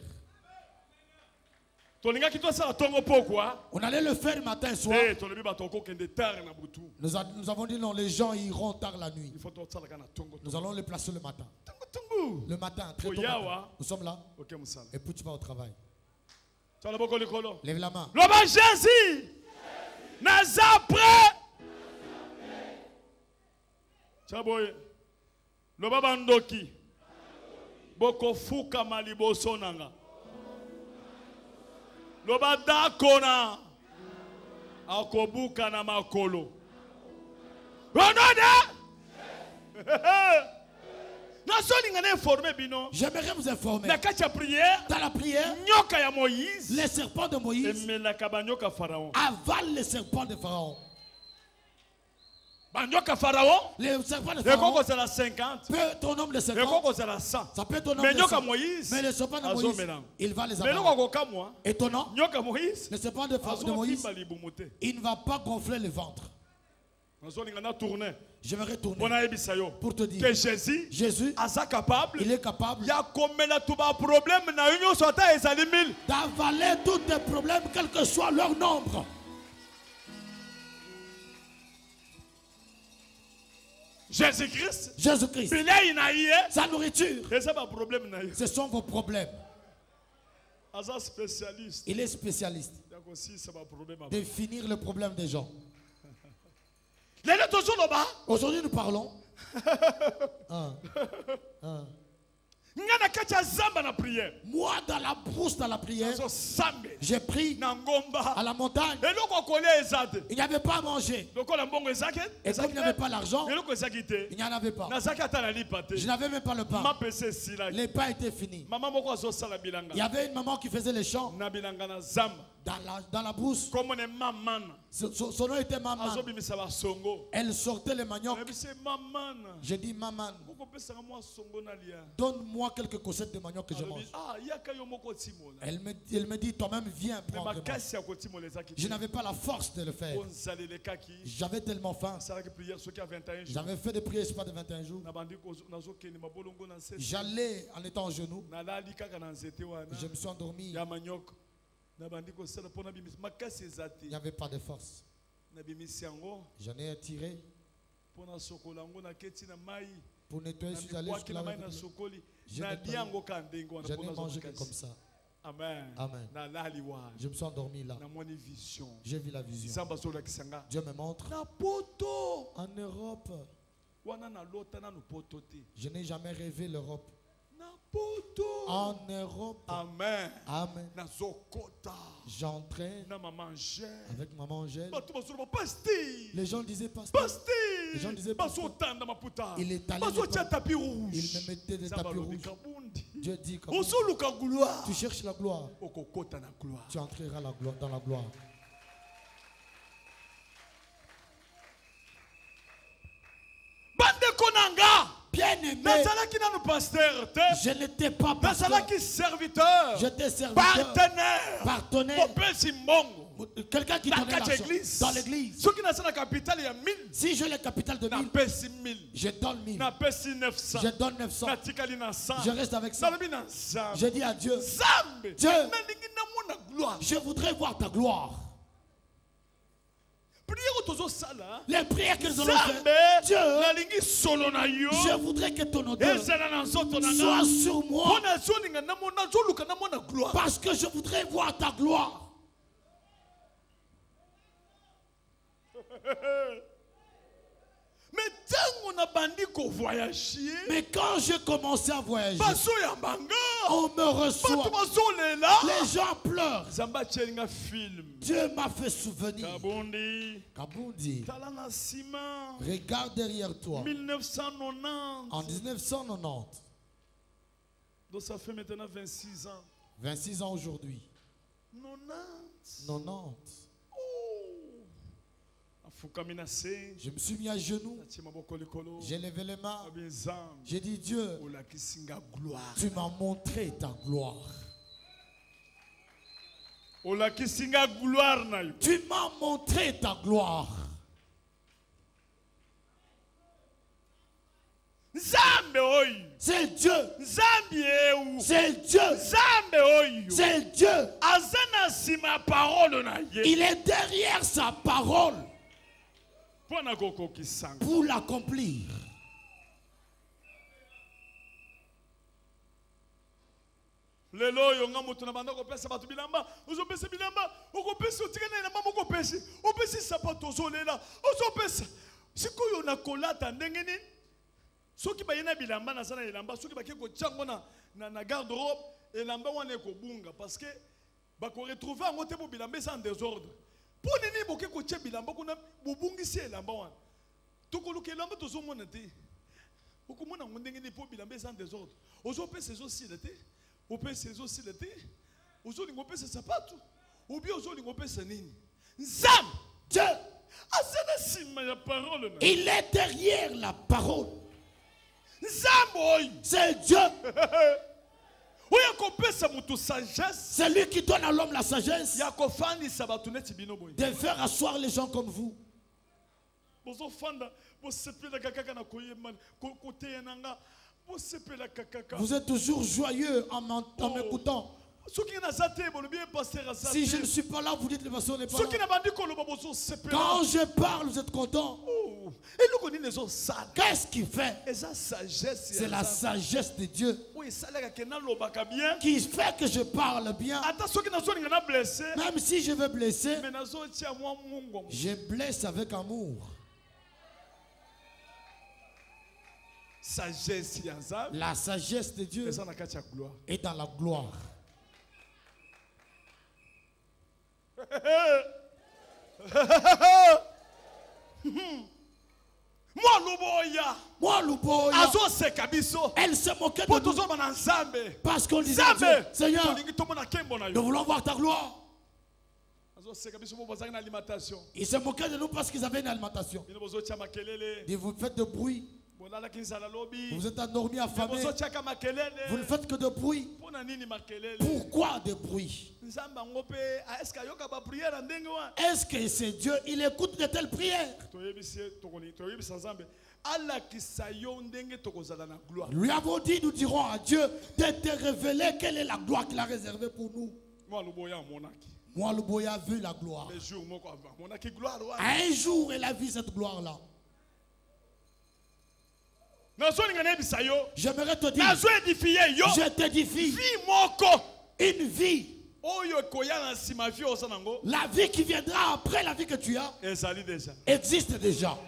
tolingaki tosala tongo pourquoi On allait le faire matin et soir. tolobi bato okokende tard na butu. Nous avons dit non, les gens iront tard la nuit. Il faut tosalaka na tongo. Nous allons les placer le matin. Tongo. Le matin, très tôt. Oyawa. matin. Nous sommes là. Ok musala. Et puis tu vas au travail. Tala boko likolo. Lève la main. Loba Jésus. Naza prêt. Chaboye. Loba bandoki. Boko fuka maliboso nanga. Loba dakona. Akobuka na makolo. Ronode. J'aimerais vous informer. Na kati ya prière. Dans la prière, Nyoka ya Moïse. les serpents de Moïse Emelaka banyoka Pharaon. avalent les serpents de Pharaon. Banyoka Pharaon. Les serpents de Le koko Pharaon c'est la 50. peut être au nombre de Le 50. koko c'est la 100. Ça peut être au nombre Mais de nyoka 100. Moïse. Mais les serpents de Azo Moïse, melang. il va les Mais avaler. nyoka koka moi. Étonnant, Nyoka Moïse. les serpents de Azo Moïse, kimba libumuté. il ne va pas gonfler le ventre. Azo lingana tourner. Je vais retourner Bona ebisayo. pour te dire Que Jésus. Jésus, Asa capable. il est capable Ya komela tuba problème na union sota ezali 1000. d'avaler tous tes problèmes, quel que soit leur nombre. Jésus-Christ. Jésus-Christ, Bilei na ye. sa nourriture, Et ça pas problème na ye. ce sont vos problèmes. Asa spécialiste. Il est spécialiste Ya ko si ça pas problème. de finir le problème des gens. Lelo tozo loba. Aujourd'hui, nous parlons. Ngana kati ya zamba na prière. Moi, dans la brousse, dans la prière, Azo sambe. j'ai pris Na ngomba. à la montagne. Eloko kolia ezate. Il n'y avait pas à manger. Lokola mbongo ezake. Et comme il n'y avait pas l'argent, Eloko ezaki te. il n'y en avait pas. Nazaki ata na lipa te. Je n'avais même pas le Ma pain. pese sila. Les pains étaient finis. Mama moko azo sala bilanga. Il y avait une maman qui faisait les chants Na bilanga na zamba. dans la brousse. Comme on est maman. Son nom était Maman. Azo bimisa ba songo. Elle sortait les maniocs. Ebise maman. J'ai dit, Maman, Koko pesa moi songo na lia. donne-moi quelques cossettes de manioc que je mange. Ah, yaka yo moko timola. Elle me dit, toi-même, viens Mais prendre. makasi ya kotimola ezaki. Je n'avais pas la force de le faire. Onzalele kaki. J'avais tellement faim. Salaki prière soki a 21 jours. J'avais fait des prières, je sais pas, de 21 jours. Na bandi nazo kende mabolongo na nse. J'allais en étant en genoux. Nalali kaka na nzete wana. Je me suis endormi. Ya manyoko. Na bandi ko sala pona bimisi makasi ezate. Il n'y avait pas de force. Na bimisi yango J'en ai tiré pona sokola ngo na keti na mai. pour nettoyer. Je suis allé Na jusqu'à la mai na rivière. sokoli. Je Na n'ai pas- diango ka ndengo wana Je pona n'ai mangé que makasi. comme ça. Amen. Amen. Na lali wana. Je me suis endormi là. Na moni vision. J'ai vu la vision. Zamba sola kisanga. Dieu me montre. Na poto. En Europe, Wana na lota na no poto te. je n'ai jamais rêvé l'Europe. Na poto. En Europe, Amen. Amen. Na zokota. J'entrais Na maman Angèle. avec maman Angèle. Bato basolo pasti. Les gens disaient, pasteur, Pasti. Les gens disaient, Baso tanda maputa. il est allé Baso le tia temps. tapis rouge. Il me mettait des Zamba tapis lobi rouges. kabundi. Dieu dit, comme Osoluka gloire. tu cherches la gloire, Okokota na gloire. tu entreras dans la gloire. Bande konanga. Bien-aimé, Nazalaki nanu pasteur te. je n'étais pas pasteur. Nazalaki serviteur. J'étais serviteur, Partenaire. partenaire, Kopesi mbongo. quelqu'un qui Na donnait kati l'argent église. dans l'église. Soki na la capitale ya 1000. Si j'ai le capital de 1000, Napesi 1000. je donne 1000. Napesi 900. Je donne 900. Natikali na 100. Je reste avec ça. Nalobi na Nzambe. Je dis à Dieu, Nzambe. Dieu. Nalingi namona gloire. je voudrais voir ta gloire. Prière tozo sala. Les prières que nous allons Nzambe. faire, Dieu, Nalingi solo na yo. je voudrais que ton odeur Ezala na nzoto na soit nga. sur moi Pona zolinga namona zoluka namona gloire. parce que je voudrais voir ta gloire. Mais tango na bandi ko voyager. Mais quand j'ai commencé à voyager, Baso ya banga. on me Bato reçoit. bazolela. Les gens pleurent. Zamba tchelinga film. Dieu m'a fait souvenir. Kabondi. Kabundi, Tala na sima. regarde derrière toi. 1990. En 1990, Donc ça fait maintenant 26 ans. 26 ans aujourd'hui, 90. 90, Oh. Afukamina se. je me suis mis à genoux, Natie maboko likolo. j'ai levé les mains, Abizam. j'ai dit Dieu, Olakisinga gloire. tu m'as montré ta gloire. Olakisinga gloire na yo. Tu m'as montré ta gloire. Nzambe oyi. C'est Dieu. Nzambi eu. C'est Dieu. Nzambe oyo. C'est Dieu. Azana sima parole na ye. Il est derrière sa parole Pona koko kisanga. pour l'accomplir. Lelo oyo nga mutu na banda kopesa batu bilamba. Ozopesa bilamba. Okopesa otika na ilamba moko pesi. Opesi sapato ozolela. Ozopesa. Sikoyo na kolata ndenge nini? Soki bayena bilamba na sana ilamba. Soki bake ko tyango na garde-robe. Elamba wana ekobunga. Parce que bako retrouver ango te bo bilamba sans désordre. Po nini boke ko tya bilamba kuna bobungisi elamba wana. Tokoluka elamba tozomona te. Okomona ngo ndenge nini po bilamba sans désordre. Ozopesa ezosila te. Opesa ezosila te. Ozolingo pesa sapato. Obi ozolingo pesa nini? Nzambe. Dieu. Azana sima ya parole na. Il est derrière la parole. Nzambe oyo. C'est Dieu. Oya kopesa mutu sagesse. C'est lui qui donne à l'homme la sagesse Ya kofandisa batu neti bino boy. de faire asseoir les gens comme vous. Bozo fanda bo sepela kaka na koyema kote nanga. Bo sepela kaka. Vous êtes toujours joyeux en m'écoutant. Si je ne suis pas là, vous dites que le pasteur n'est pas là. Quand je parle, vous êtes content. Qu'est-ce qu'il fait? C'est la sagesse de Dieu qui fait que je parle bien. Même si je veux blesser, je blesse avec amour. La sagesse de Dieu est dans la gloire. Moi, Louboya, elle se moquait de nous parce qu'on disait à Dieu, Seigneur, nous voulons voir ta gloire. Ils se moquaient de nous parce qu'ils avaient une alimentation. Et vous faites de bruit. Vous êtes endormis, affamés. Vous ne faites que de bruit. Pourquoi de bruit? Est-ce que c'est Dieu? Il écoute de telles prières. Lui avons dit, nous dirons à Dieu de te révéler quelle est la gloire qu'il a réservée pour nous. Moi, Louboya a vu la gloire. Un jour, il a vu cette gloire-là. J'aimerais te dire, je t'édifie une vie. La vie qui viendra après la vie que tu as existe déjà.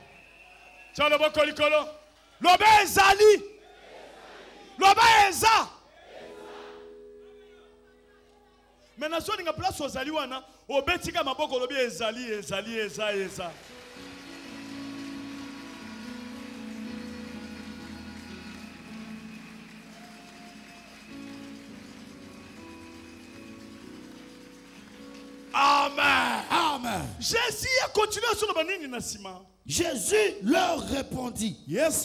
Amen. Amen. Jésus a continué sur le banini nasima. Jésus leur répondit. L'heure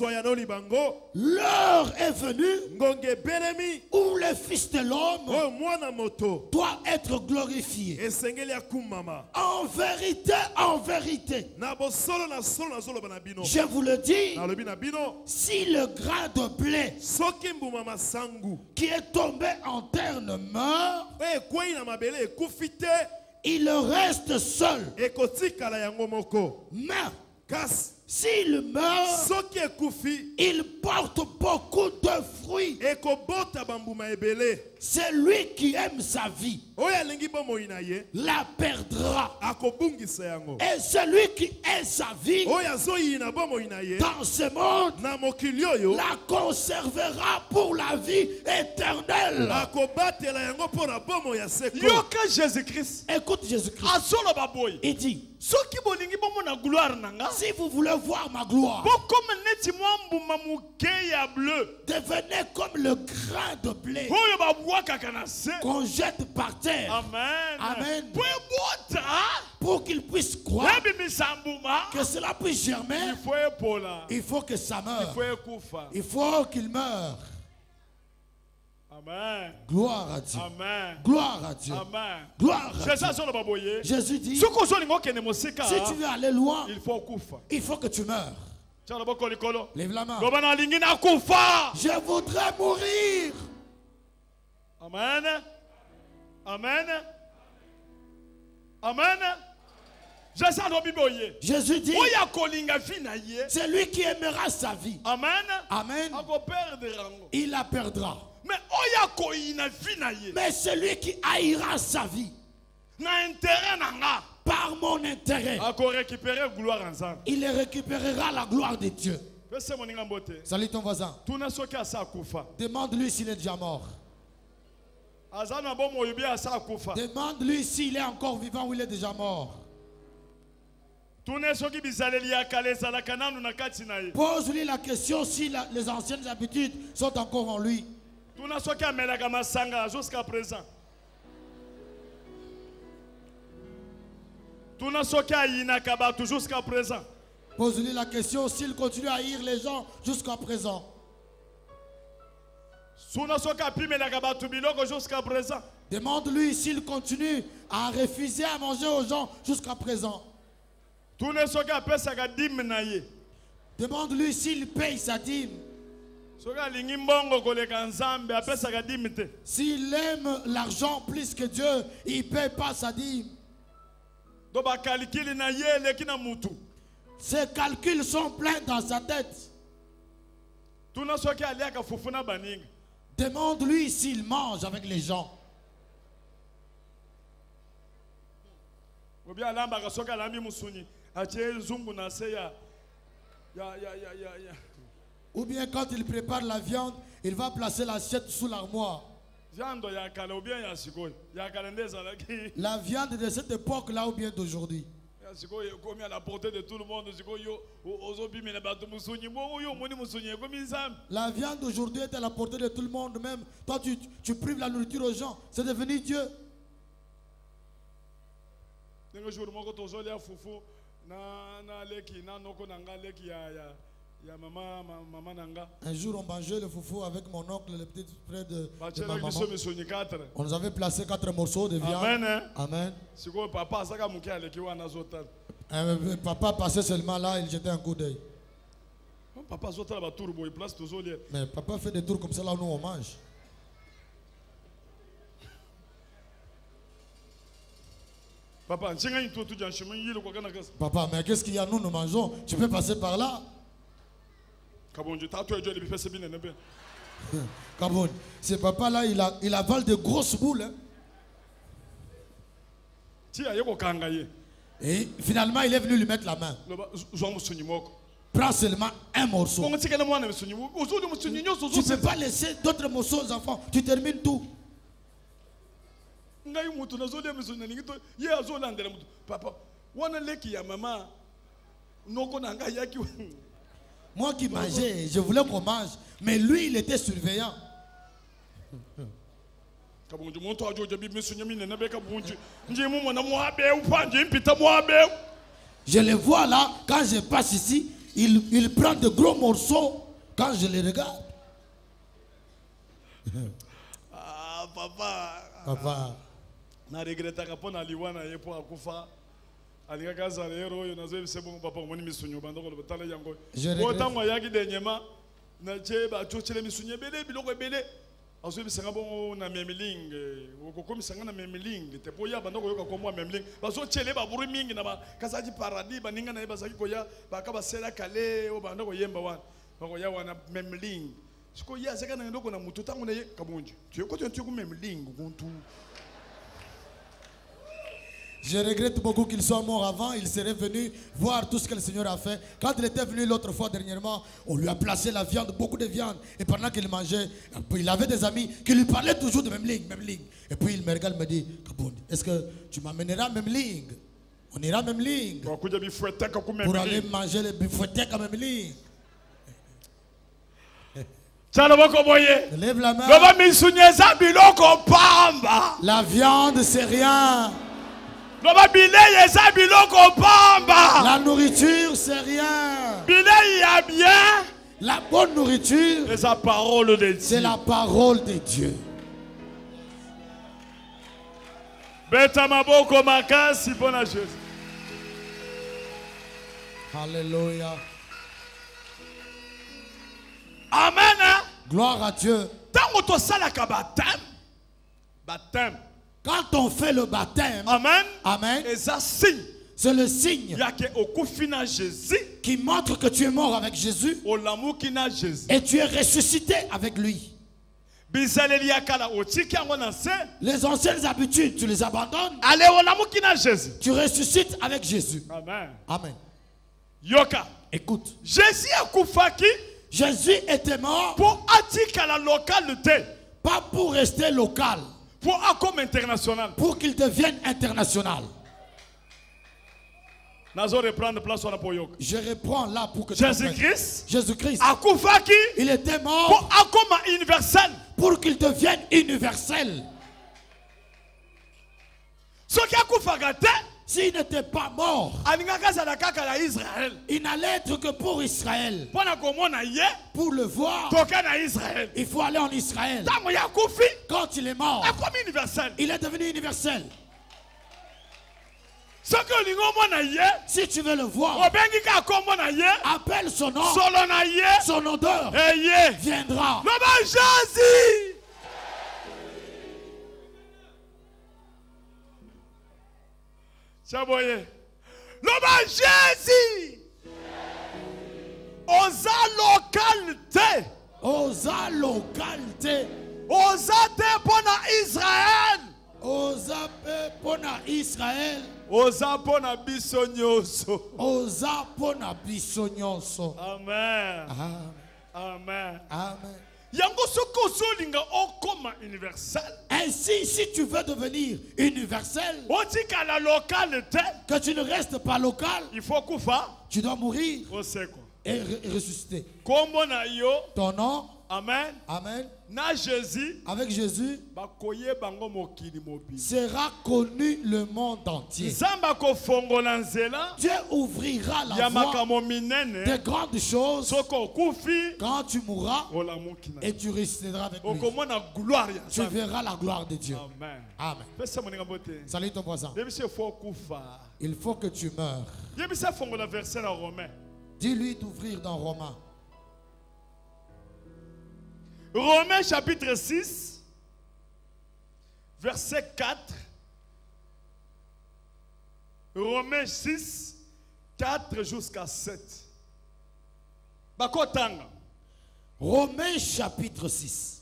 est venue où le Fils de l'homme doit être glorifié. En vérité, je vous le dis, si le grain de blé qui est tombé en terre ne meurt, il reste seul. Mais s'il meurt, il porte beaucoup de fruits. C'est lui qui aime sa vie la perdra. Et celui qui aime sa vie dans ce monde la conservera pour la vie éternelle. Jésus-Christ. Écoute Jésus-Christ. Il dit, si vous voulez voir ma gloire, devenez comme le grain de blé qu'on jette par terre. Amen. Amen. Pour qu'il puisse croire que cela puisse germer, il faut que ça meure. Il faut qu'il meure. Amen. Gloire à Dieu. Amen. Gloire à Dieu. Amen. Gloire à Dieu. Jésus dit, si tu veux aller loin, il faut que tu meurs. Lève la main. Je Je voudrais mourir. Amen. Amen. Amen. Jésus dit, Oya kolinga fi na ye. c'est lui qui aimera sa vie. Amen. Amen. Ako perdre rango. Il la perdra. Mais oya koina fi na ye. Mais celui qui haïra sa vie, Na intérêt nanga. par mon intérêt, Ako récupérer gloire ensemble. il récupérera la gloire de Dieu. Pese moninga mbote. Salut ton voisin. Tuna soki asa kufa. Demande-lui s'il est déjà mort. Azana bo moyobi asa kufa. Demande-lui s'il est encore vivant ou il est déjà mort. Tuna soki bizaleli ya kale zalaka nanu na kati na ye. Pose-lui la question si les anciennes habitudes sont encore en lui. Tuna soki amelaka masanga jusqu'à présent. Tuna soki ayinaka batu jusqu'à présent. Pose-lui la question s'il continue à haïr les gens jusqu'à présent. Tuna soki apimelaka batu biloko jusqu'à présent. Demande-lui s'il continue à refuser à manger aux gens jusqu'à présent. Tuna soki apesaka dime na ye. Demande-lui s'il paye sa dîme. Soki alingi mbongo koleka nzambe apesaka dime te. S'il aime l'argent plus que Dieu, il ne paye pas sa dîme. Do bakalikili na ye eleki na mutu. Ses calculs sont pleins dans sa tête. Tuna soki aliaka fufu na baninga. Demande-lui s'il mange avec les gens. Obi alambaka soki alambi musuni. Atie zungu na se ya. Ou bien quand il prépare la viande, il va placer l'assiette sous l'armoire. Viando ya kale ou bien ya sikoy. Ya kale nde ezalaki. La viande de cette époque-là ou bien d'aujourd'hui. Ya sikoy ekomi à la portée de tout le monde. Sikoy yo ozobimela bato musuni. Bongo yo moni musuni ekomi nzambe. La viande d'aujourd'hui est à la portée de tout le monde même. Toi, tu prives la nourriture aux gens. C'est devenu Dieu. Ndenge jour moko tozolia fufu na leki na noko nanga leki ya mama nanga. Un jour, on mangeait le foufou avec mon oncle, le petit frère de ma maman. Misuni 4. On nous avait placé 4 morceaux de viande. Amen. Amen. Sikoy papa asaka muke aleki wana zotala. Papa passait seulement là, il jetait un coup d'œil. Papa zotala ba tour boy place tozolia. Mais papa fait des tours comme ça là où nous on mange. Papa, nsinga into tu jan chemin yilo kwa kana kasa. Papa, mais qu'est-ce qu'il y a, nous mangeons? Tu peux passer par là? Kabonjo ta to ejo le bi fese bi nene be. Kabon, ce papa là, il avale de grosses boules. Hein? Ti ayeko kanga ye. Et finalement, il est venu lui mettre la main. Loba zo musuni moko. Prends seulement un morceau. Bongo tikana mwana musuni. Ozoli musuni nyoso zo. Tu ne peux pas laisser d'autres morceaux aux enfants. Tu termines tout. Ngai mutu nazoli musuni na lingito ye azolandela mutu. Papa, wana leki ya mama noko na ngai yaki. Moi qui mangeais, je voulais qu'on mange, mais lui, il était surveillant. Kabonjo monto ajojo bi musuni mine na be kabonjo. Nje mu mona mo abe upanje impita mo abe. Je le vois là, quand je passe ici, il prend de gros morceaux quand je le regarde. Ah, papa. Papa. Na regretta kapona liwana yepo akufa. Alinga kaza lero yo nazo ebise bon papa omoni misunyo bandoko lo batala yango. Otango yaki denyema na cheba chochele misunyo bele biloko ebele. Azo ebise ngabo na memiling. Okokomi sanga na memiling. Te poya bandoko yoka komwa memiling. Bazo chele ba buru mingi na ba kazaji paradis baninga na eba zaki koya bakaba sela kale o bandoko yemba wana. Bako ya wana memiling. Siko ya seka na ndoko na mutu tango na ye kabonji. Tu yoko tu ku memiling kuntu. Je regrette beaucoup qu'il soit mort avant. Il serait venu voir tout ce que le Seigneur a fait. Quand il était venu l'autre fois dernièrement, on lui a placé la viande, beaucoup de viande. Et pendant qu'il mangeait, il avait des amis qui lui parlaient toujours de Memling, Memling. Et puis il me regarde et me dit, Kabound, est-ce que tu m'amèneras Memling? On ira Memling. Pour aller manger les bifouettes à Memling. Lève la main. La viande, c'est rien. La nourriture, c'est rien. La bonne nourriture, c'est la parole de Dieu. Alléluia. Amen. Gloire à Dieu. Baptême. Quand on fait le baptême, Amen. Amen, signe. c'est le signe qui montre que tu es mort avec Jésus et tu es ressuscité avec lui. Les anciennes habitudes, tu les abandonnes. Tu ressuscites avec Jésus. Amen. Amen. Yoka. Écoute. Jésus était mort pour attirer la localité. Pas pour rester local. Pour comme international. Pour qu'il devienne international. Je reprends là pour que Jésus-Christ. Il était mort pour comme universel. Pour qu'il devienne universel. S'il n'était pas mort, il n'allait être que pour Israël. Pour le voir, il faut aller en Israël. Quand il est mort, il est devenu universel. Si tu veux le voir, appelle son nom, son odeur viendra. Jésus osa localité. Osa localité. Osa te pona Israël. Osa pona Israël. Osa pona biso nyonso. Osa pona biso nyonso. Amen. Amen. Amen. Ainsi, si tu veux devenir universel, que tu ne restes pas local, tu dois mourir et ressusciter. Ton nom, Amen. Amen. Jésus, avec Jésus, sera connu le monde entier. Dieu ouvrira la voie des grandes choses quand tu mourras et tu ressusciteras avec lui. Tu verras la gloire de Dieu. Amen. Salut ton voisin. Il faut que tu meurs. Dis-lui d'ouvrir dans Romains. Romains chapitre 6, verset 4. Romains 6, 4 jusqu'à 7. Romains chapitre 6,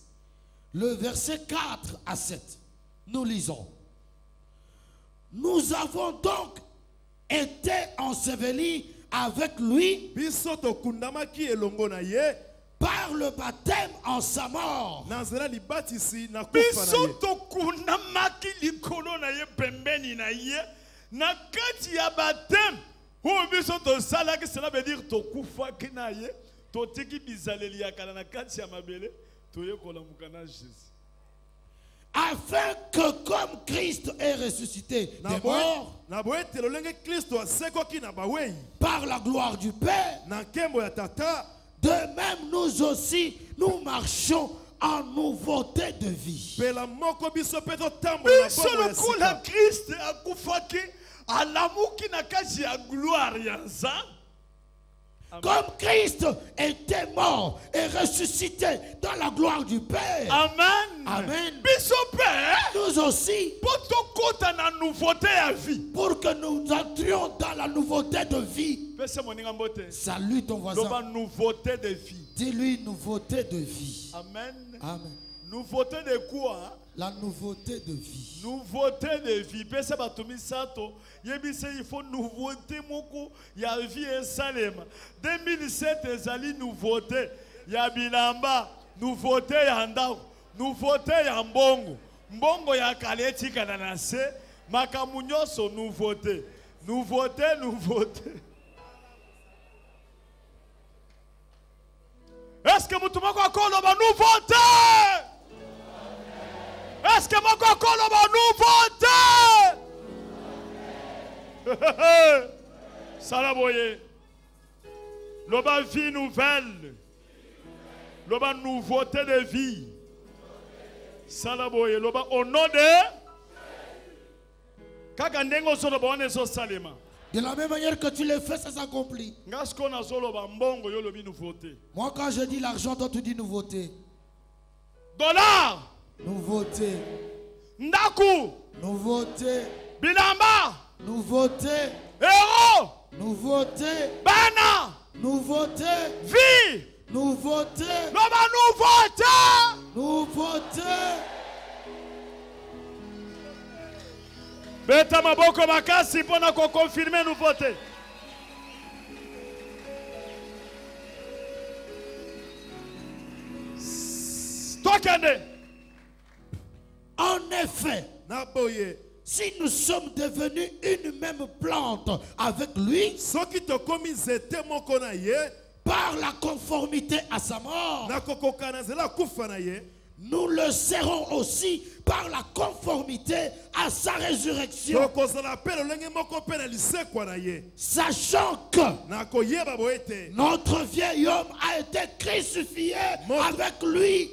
le verset 4 à 7. Nous lisons. Nous avons donc été ensevelis avec lui par le baptême en sa mort. Afin que comme Christ est ressuscité des morts par la gloire du Père, de même nous aussi nous marchons en nouveauté de vie. Comme Christ était mort et ressuscité dans la gloire du Père. Amen. Amen. Nous aussi. Pour que nous entrions dans la nouveauté de vie. Salut ton voisin. Nouveauté de vie. Dis-lui nouveauté de vie. Amen. Amen. Nouveauté de quoi? La nouveauté de vie. Nouveauté de vie. Il faut nouveauté moko ya vie et Salem. 2007 ezali nouveauté ya bilamba, nouveauté ya ndako, nouveauté ya mbongo. Mbongo ya kaleti kana se makamu nyonso nouveauté. Nouveauté, nouveauté. Est-ce que mutu moko akolo ba nouveauté? Est-ce que moko akolo ba nouveauté? Salaboye. Loba vie nouvelle. Loba nouveauté de vie. Salaboye. Loba au nom de. Kaka ndengo so loba one so salema. De la même manière que tu le fais, ça s'accomplit. Moi, quand je dis l'argent, toi tu dis nouveauté. Dollar. Nouveauté. Ndaku. Nouveauté. Bilamba. Nouveauté. Héros. Nouveauté. Bana. Nouveauté. Vie. Nouveauté. Loba nouveauté. Nouveauté. Beta maboko makasi pona ko confirmer nouveauté. Tokende. En effet, si nous sommes devenus une même plante avec lui, par la conformité à sa mort, nous le serons aussi par la conformité à sa résurrection. Sachant que notre vieil homme a été crucifié avec lui.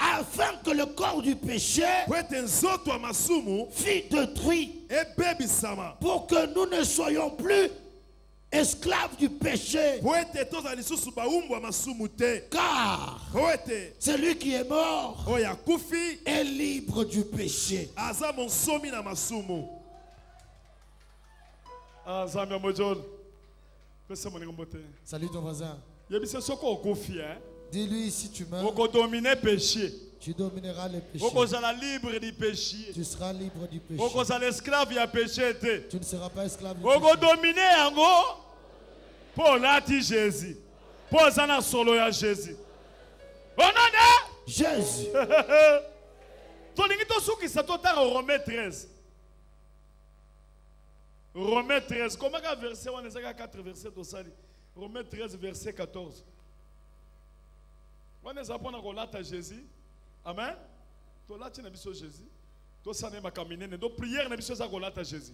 Afin que le corps du péché fût détruit, pour que nous ne soyons plus esclaves du péché. Car celui qui est mort est libre du péché. Salut ton voisin. Dis-lui, si tu meurs, tu domineras le péché. Tu seras libre du péché. Tu ne seras pas esclave du péché. Pour lati Jésus. Pour zana solo ya Jésus. Jésus. Romains 13. Romains 13. Comment verset on est 4 versets de Romains 13 verset 14. On est apprenant qu'on l'a Jésus. Amen. To lati na biso Jésus. To sané ma kamine do prière na biso za ko lata Jésus.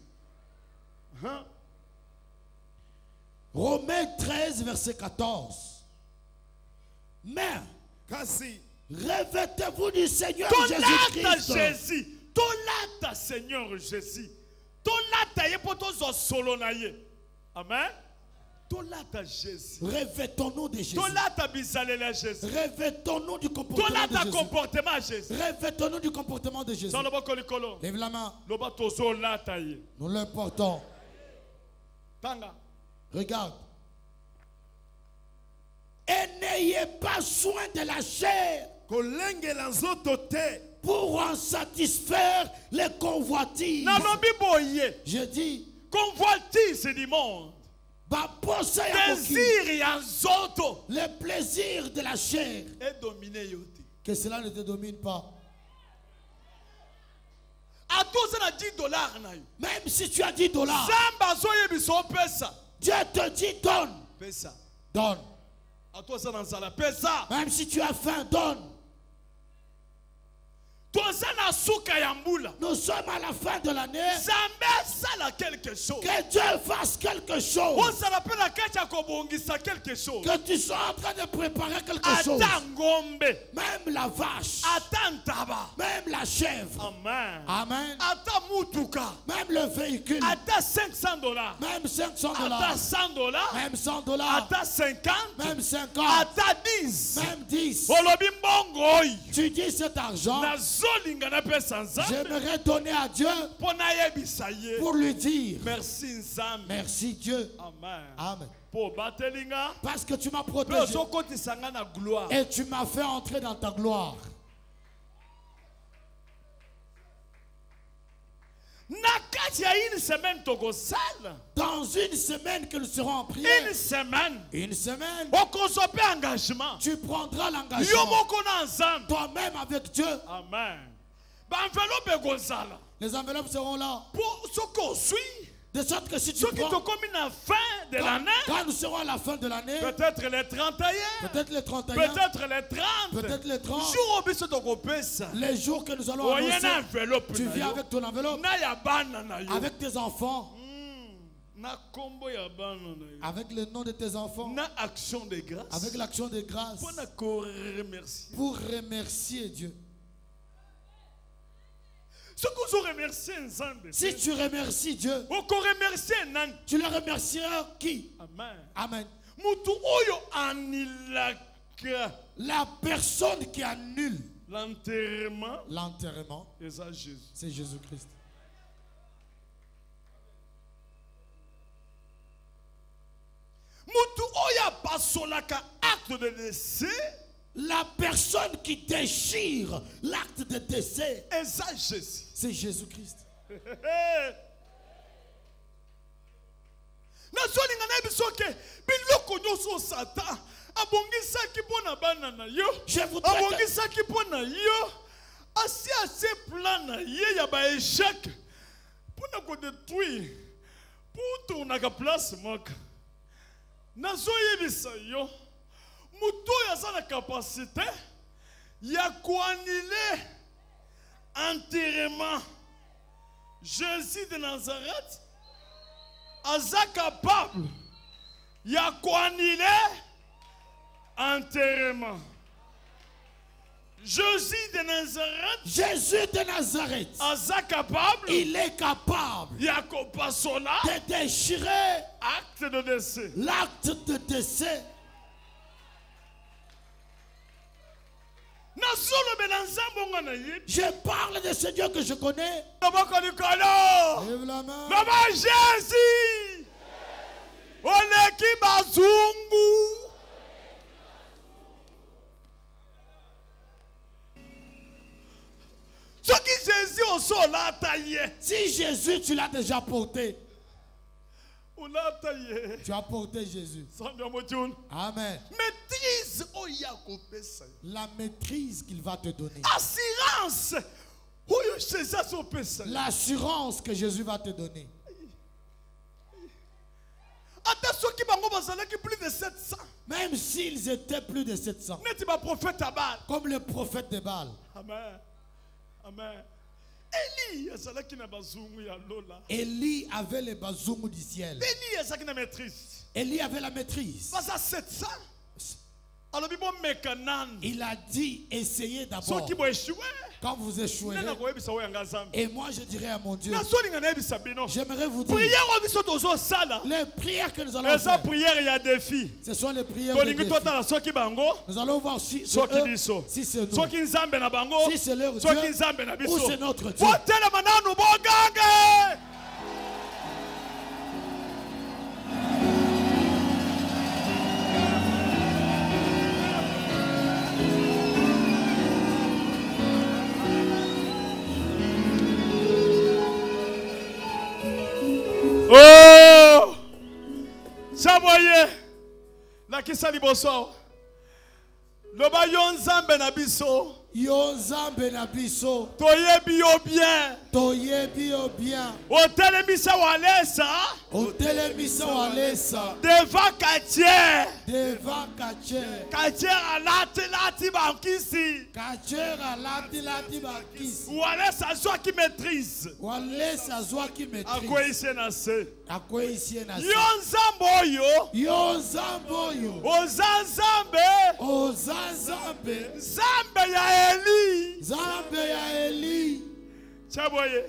Romains 13 verset 14. Mais revêtez-vous du Seigneur Jésus-Christ. Jésus. Tolata Seigneur Jésus. Tolata ye poto zo solo na ye. Amen. Tolata Jésus. Revêtons-nous de Jésus. Tolata bisalela Jésus. Revêtons-nous du comportement de Tolata Jésus. comportement Jésus. Revêtons-nous du comportement de Jésus. Lève la main. Nous le portons. Tanga. Regarde. Et n'ayez pas soin de la chair pour en satisfaire les convoitises. Je dis convoitise du monde. Désir le plaisir de la chair. Que cela ne te domine pas. Même si tu as $10, Dieu te dit donne. Donne. Même si tu as faim, donne. Nous sommes à la fin de l'année. Que Dieu fasse quelque chose. Que tu sois en train de préparer quelque chose. Même la vache. Même la chèvre. Amen. Même le véhicule. Même $500. Même $100. Même 50. Même 10. Tu dis cet argent. J'aimerais donner à Dieu pour lui dire merci Dieu. Amen. Parce que tu m'as protégé et tu m'as fait entrer dans ta gloire. Dans une semaine que nous serons en prière. Une semaine. Tu prendras l'engagement. Toi-même avec Dieu. Amen. Les enveloppes seront là. De sorte que si tu prends, quand nous serons à la fin de l'année, peut-être les 31, peut-être les 31, peut-être les 30, peut-être les 30, les jours que nous allons annoncer, tu viens avec ton enveloppe, avec tes enfants. avec le nom de tes enfants, avec l'action de grâce, pour remercier Dieu. Si tu remercies Dieu, tu le remercieras qui? Amen. La personne qui annule l'enterrement, c'est Jésus-Christ. Acte de décès, la personne qui déchire l'acte de décès, c'est Jésus-Christ. Je Muto ya la capacité ya koannuler enterrement. Jésus de Nazareth aza capable ya koannuler enterrement. Jésus de Nazareth aza capable, il est capable ya kopasola de déchirer acte de décès. L'acte de décès. Je parle de ce Dieu que je connais. Lève la main. Maman Jésus. Oleki bazungu. Si Jésus tu l'as déjà porté, tu as porté Jésus. Amen. La maîtrise qu'il va te donner. Assurance. L'assurance que Jésus va te donner. Même s'ils étaient plus de 700. Comme le prophète de Baal. Amen. Amen. Élie avait les bazoumus du ciel. Élie avait la maîtrise. Il a dit essayez d'abord. Quand vous échouerez, et moi je dirai à mon Dieu, j'aimerais vous dire, les prières que nous allons faire, ce sont les prières de défi. Nous allons voir si c'est eux, si c'est nous, si c'est leur Dieu ou c'est notre Dieu. Oh! Chaboye! La kisa liboso. Loba yonzambe na biso. Yonzambe na biso. Toyebi yo bien. Toyebi yo bien. Otelemisa walesa. Otelemisa walesa. Devant Katier. Devant Katier. Katier alati bankisi. Katier alati bankisi. Walesa zwa qui maîtrise. Walesa zwa qui maîtrise. Akoyise na se. Akoyise na se. Yonzamboyo. Yonzamboyo. Ozanzambe. Ozanzambe. Zambe ya Eli. Zambe ya Eli. Chaboye.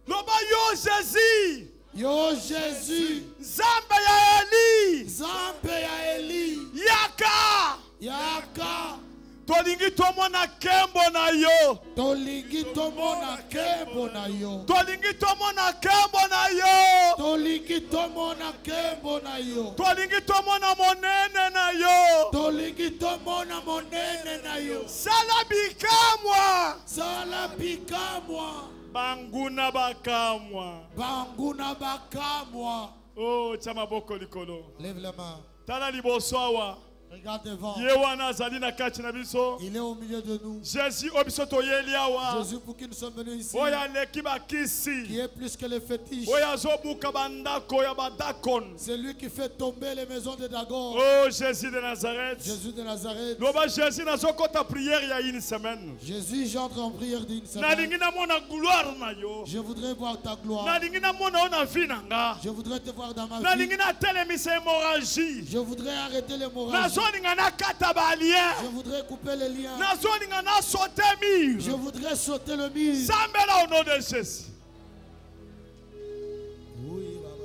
Loba yo Jésus. Yo Jésus. Zambe ya Eli. Zambe ya Eli. Yaka. Yaka. Tolingi tomona kembo na yo. Tolingi tomona kembo na yo. Tolingi tomona kembo na yo. Tolingi tomona kembo na yo. Tolingi tomona monene na yo. Tolingi tomona monene na yo. Sala bikamwa. Sala bikamwa. Banguna bakamwa. Banguna bakamwa. Oh, chama boko likolo. Lève la main. Tala liboso awa. Regarde devant. Ye wana azali na kati na biso. Il est au milieu de nous. Jésus obiso toyeli awa. Jésus pour qui nous sommes venus ici. Oya leki bakisi. Qui est plus que les fétiches. Oya zobuka bandako ya badakon. C'est lui qui fait tomber les maisons de Dagon. Oh Jésus de Nazareth. Jésus de Nazareth. Loba Jésus nazokota prière ya une semaine. Jésus, j'entre en prière d'une semaine. Nalingi na mona gloire na yo. Je voudrais voir ta gloire. Nalingi na mona ona vie na nga. Je voudrais te voir dans ma vie. Nalingi na telemisa hémorragie. Je voudrais arrêter l'hémorragie. Nazoninga na kata ba lien. Je voudrais couper les liens. Nazoninga na sauter mur. Je voudrais sauter le mur. Sambela au nom de Jésus.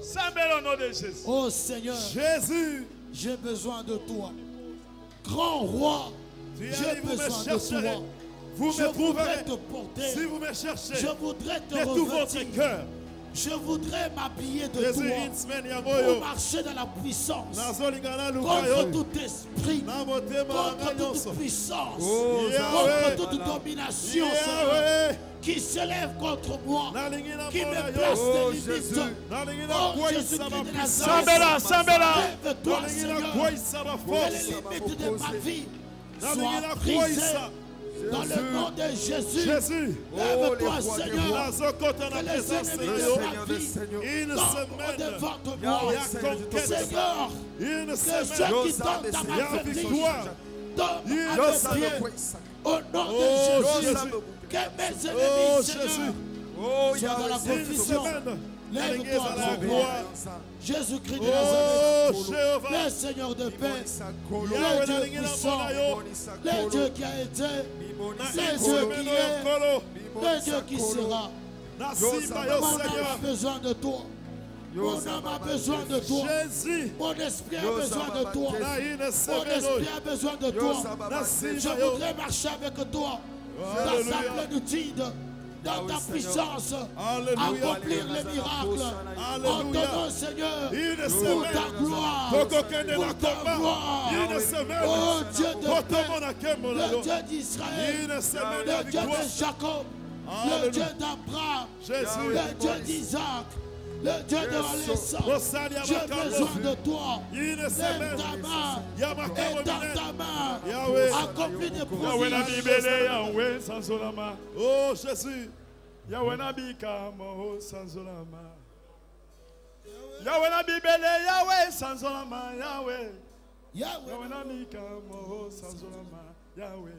Sambela au nom de Jésus. Oh Seigneur, Jésus, j'ai besoin de toi. Grand roi, j'ai besoin de toi. vous Je me voudrais trouverez te porter. si vous me cherchez Je voudrais te de tout votre revêtir. cœur. Je voudrais m'habiller de Jésus, toi une semaine ya pour moyo. marcher dans la puissance. Nazolingana luka Contre yo. tout esprit, Na motema contre nanga nyonso. toute puissance, Yahweh. contre toute domination, Seigneur, Yahweh. qui s'élève contre moi, Nalingi na qui mona me yo. place Oh, des limites. Jésus. Nalingi na Oh kwei Jésus-Christ sama de puissance. Sambela, Nazareth, Sambela. lève-toi Nalingi na Seigneur, kwei sama que force. les limites de ma vie Nalingi soient na kwei brisées sa. dans le nom de Jésus. Jésus. Lève-toi Seigneur, Nazokota na que les présence ennemis de de yo. ma vie Une tombent semaine. devant moi. Ya conquête. Seigneur, Une que semaine. ceux qui tentent à Ya m'affaiblir victoire. tombent à mes pieds. Au nom de Oh, Jésus, Jésus. que mes Oh, ennemis, Jésus. Seigneur, soient dans la Une confusion. semaine. Lève-toi, à la grand gloire. roi. Jésus-Christ de Oh, Nazareth, Jéhovah. le Seigneur de paix, Yahweh le Dieu nalingi na puissant, mona yo. le Dieu qui a été, le Dieu qui est, le Dieu qui sera. Na simba yo Mon âme a Seigneur. besoin de toi. Mon âme a besoin de toi. Jésus. Mon esprit a besoin de toi. Na une Mon semaine. esprit a besoin de toi. Na Je simba yo. voudrais marcher avec toi dans Alléluia. ta plénitude, dans ta puissance, Alléluia. accomplir les miracles. En Alléluia. ton nom, Seigneur, Une pour semaine. ta gloire, Kokokende na pour ta combat. gloire. Une semaine. Oh Dieu de paix, Kotomona kemona le yo. Dieu d'Israël, Une semaine de le Dieu victoire. de Jacob, le Alléluia. Dieu d'Abraham, Jésus. le Dieu d'Isaac, le Dieu de Alessandre. Rosali ya J'ai makambo. besoin de toi. Une Lève semaine. ta main Ya et makambo dans minene. ta main, Yahweh. accomplis des Yahweh na prodiges. bibele Yahweh sanzolama. Oh Jésus. Yahweh na bikamo sanzolama. Yahweh na bibele Yahweh sanzolama Yahweh. Yahweh Yahweh, na bikamo sanzolama Yahweh.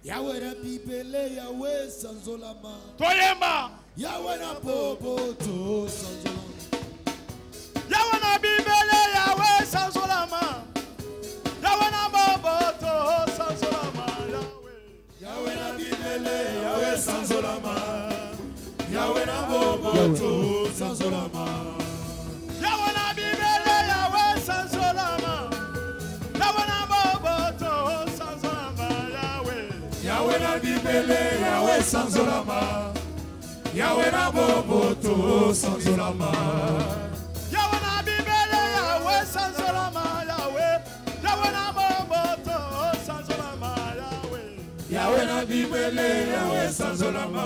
Yahweh na bibele, Yahweh sanzolama. Toyemba. Yahweh na popoto sanzolama. Yahweh na bibele Yahweh sanzolama. Yahweh na boboto sanzolama Yahweh. Yahweh na bibele, Yahweh sanzolama. Yahweh na boboto sanzolama. Yahweh na bibele Yahweh sanzolama. Yahweh na boboto sanzolama Yahweh. Yahweh na bibele, Yahweh sanzolama. Yahweh na boboto sanzolama. Yahweh na bibele Yahweh sanzolama Yahweh. Yahweh na boboto sanzolama Yahweh. Yahweh na bibele, Yahweh sanzolama.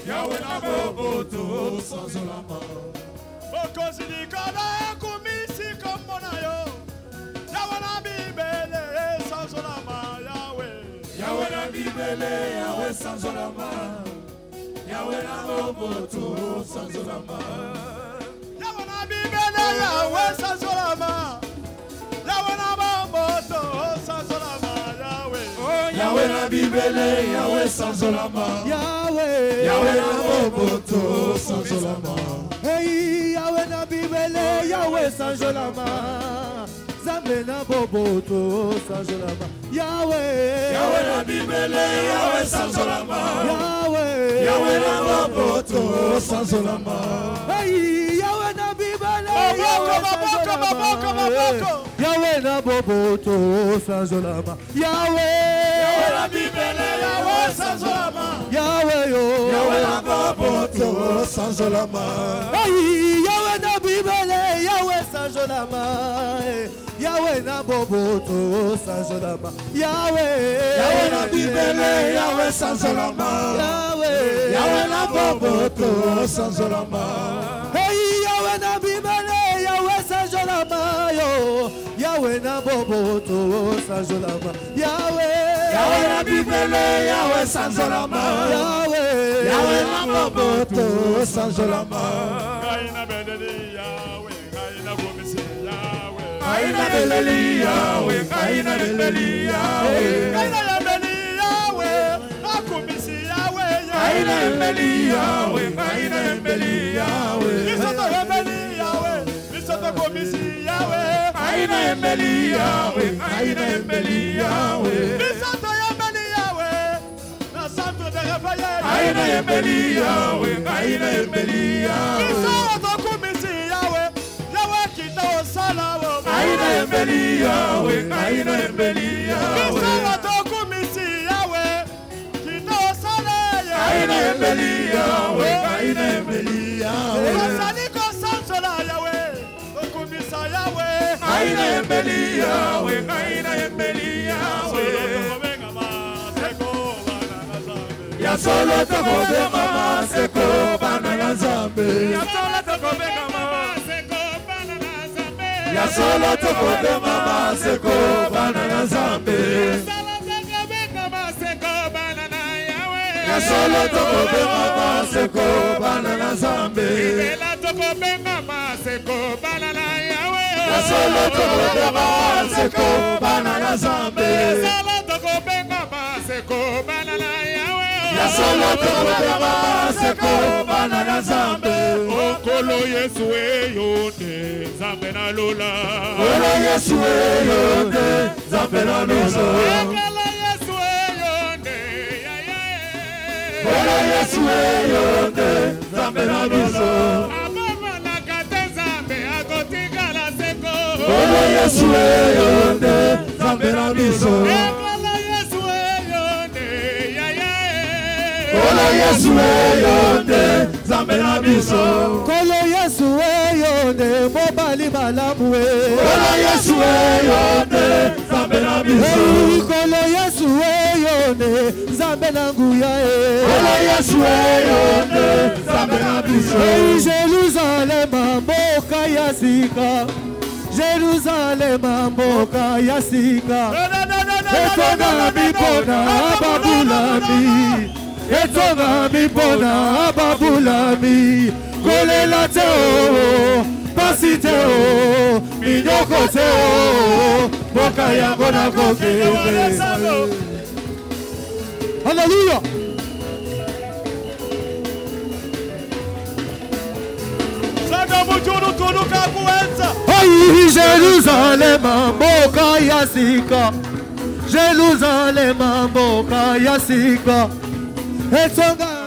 Yahweh na boboto sanzolama. Bokozi likolo ekumisi kombo na yo. Yahweh na bibele sanzolama Yahweh. Yahweh na bibele, Yahweh sanzolama. Yahweh na boboto sanzolama. Yahweh na bibele Yahweh sanzolama. Yahweh na boboto sanzolama Yahweh. Yahweh na bibele, Yahweh sanzolama. Yahweh, Yahweh na boboto sanzolama. hey, Yahweh na bibele, Yahweh sanjolama. Zambe na boboto sanjolama. Yahweh, Yahweh na bibele, Yahweh sanzolama. Yahweh, Yahweh na boboto sanzolama. hey, Yahweh na bibele, Maboko, Yahweh maboko, sanjolama. maboko. Yahweh na boboto sanjolama. Yahweh Yahweh, na bibele, Yahweh sanzolama. Yahweh yo, Yahweh na boboto sanzolama. hey, Yahweh na bibele, Yahweh sanjolama. Yahweh na boboto sanjolama. Yahweh, Yahweh na bibele, Yahweh sanzolama. Yahweh, Yahweh na boboto sanzolama. hey, Yahweh na bibele, Yahweh sanjolama yo. Yahweh Yahweh na boboto sanjolama Yahweh Yahweh na bibele Yahweh sanjolama Yahweh Yahweh na boboto sanjolama Kaina bedeli Yahweh kaina bomisi Yahweh Kaina beleli Yahweh kaina beleli Yahweh Kaina bedeli Yahweh akumisi Yahweh Kaina beleli Yahweh kaina beleli Yahweh Bisoto bedeli Yahweh bisoto komisi Yahweh Kaina beleli Yahweh kaina beleli Yahweh bisoto bedeli Yahweh na centre de réveil Kaina beleli Yahweh kaina beleli Yahweh bisoto komisi Yahweh Yahweh kita osala wo Kaina beleli Yahweh kaina beleli Yahweh bisoto komisi Yahweh kita osala Kaina beleli Yahweh kaina beleli Yahweh Osani ko sansola Yahweh okumisa Yahweh Kaina beleli Yahweh kaina beleli Yahweh Ya solo toko de mama seko banana zambe Ya solo toko benga mama seko banana zambe Ya solo toko de mama seko banana zambe Ya solo toko de mama seko banana zambe Ibela toko benga maseko banana yawe. Ya solo toko de mama seko banana zambe Solo toko benga maseko banana yawe. Ya solo toko de mama seko banana zambe Okolo Yesu eyonde zambe na lola. Olo Yesu eyonde zambe na lola Okolo Yesu eyonde ya ya. Olo Yesu eyonde zambe na lola Ababa na kate zambe akotika la seko. Olo Yesu eyonde zambe na biso Okolo Yesu eyonde ya ya. Olo Yesu eyonde zambe na biso Kolo Yesu eyonde mobali malamu Olo Yesu eyonde zambe na biso Kolo Yesu eyonde Zambe na nguya Olo Yesu eyonde zambe na biso Jerusalem mboka ya sika Jerusalem mboka ya sika Etonga mipona babulami Etonga mipona babulami Kolela teo Pasi teo Minyoko teo Mboka ya bona koke Hallelujah. Aïe, Jérusalem, mboka ya sika. Jérusalem, mboka ya sika. Etonga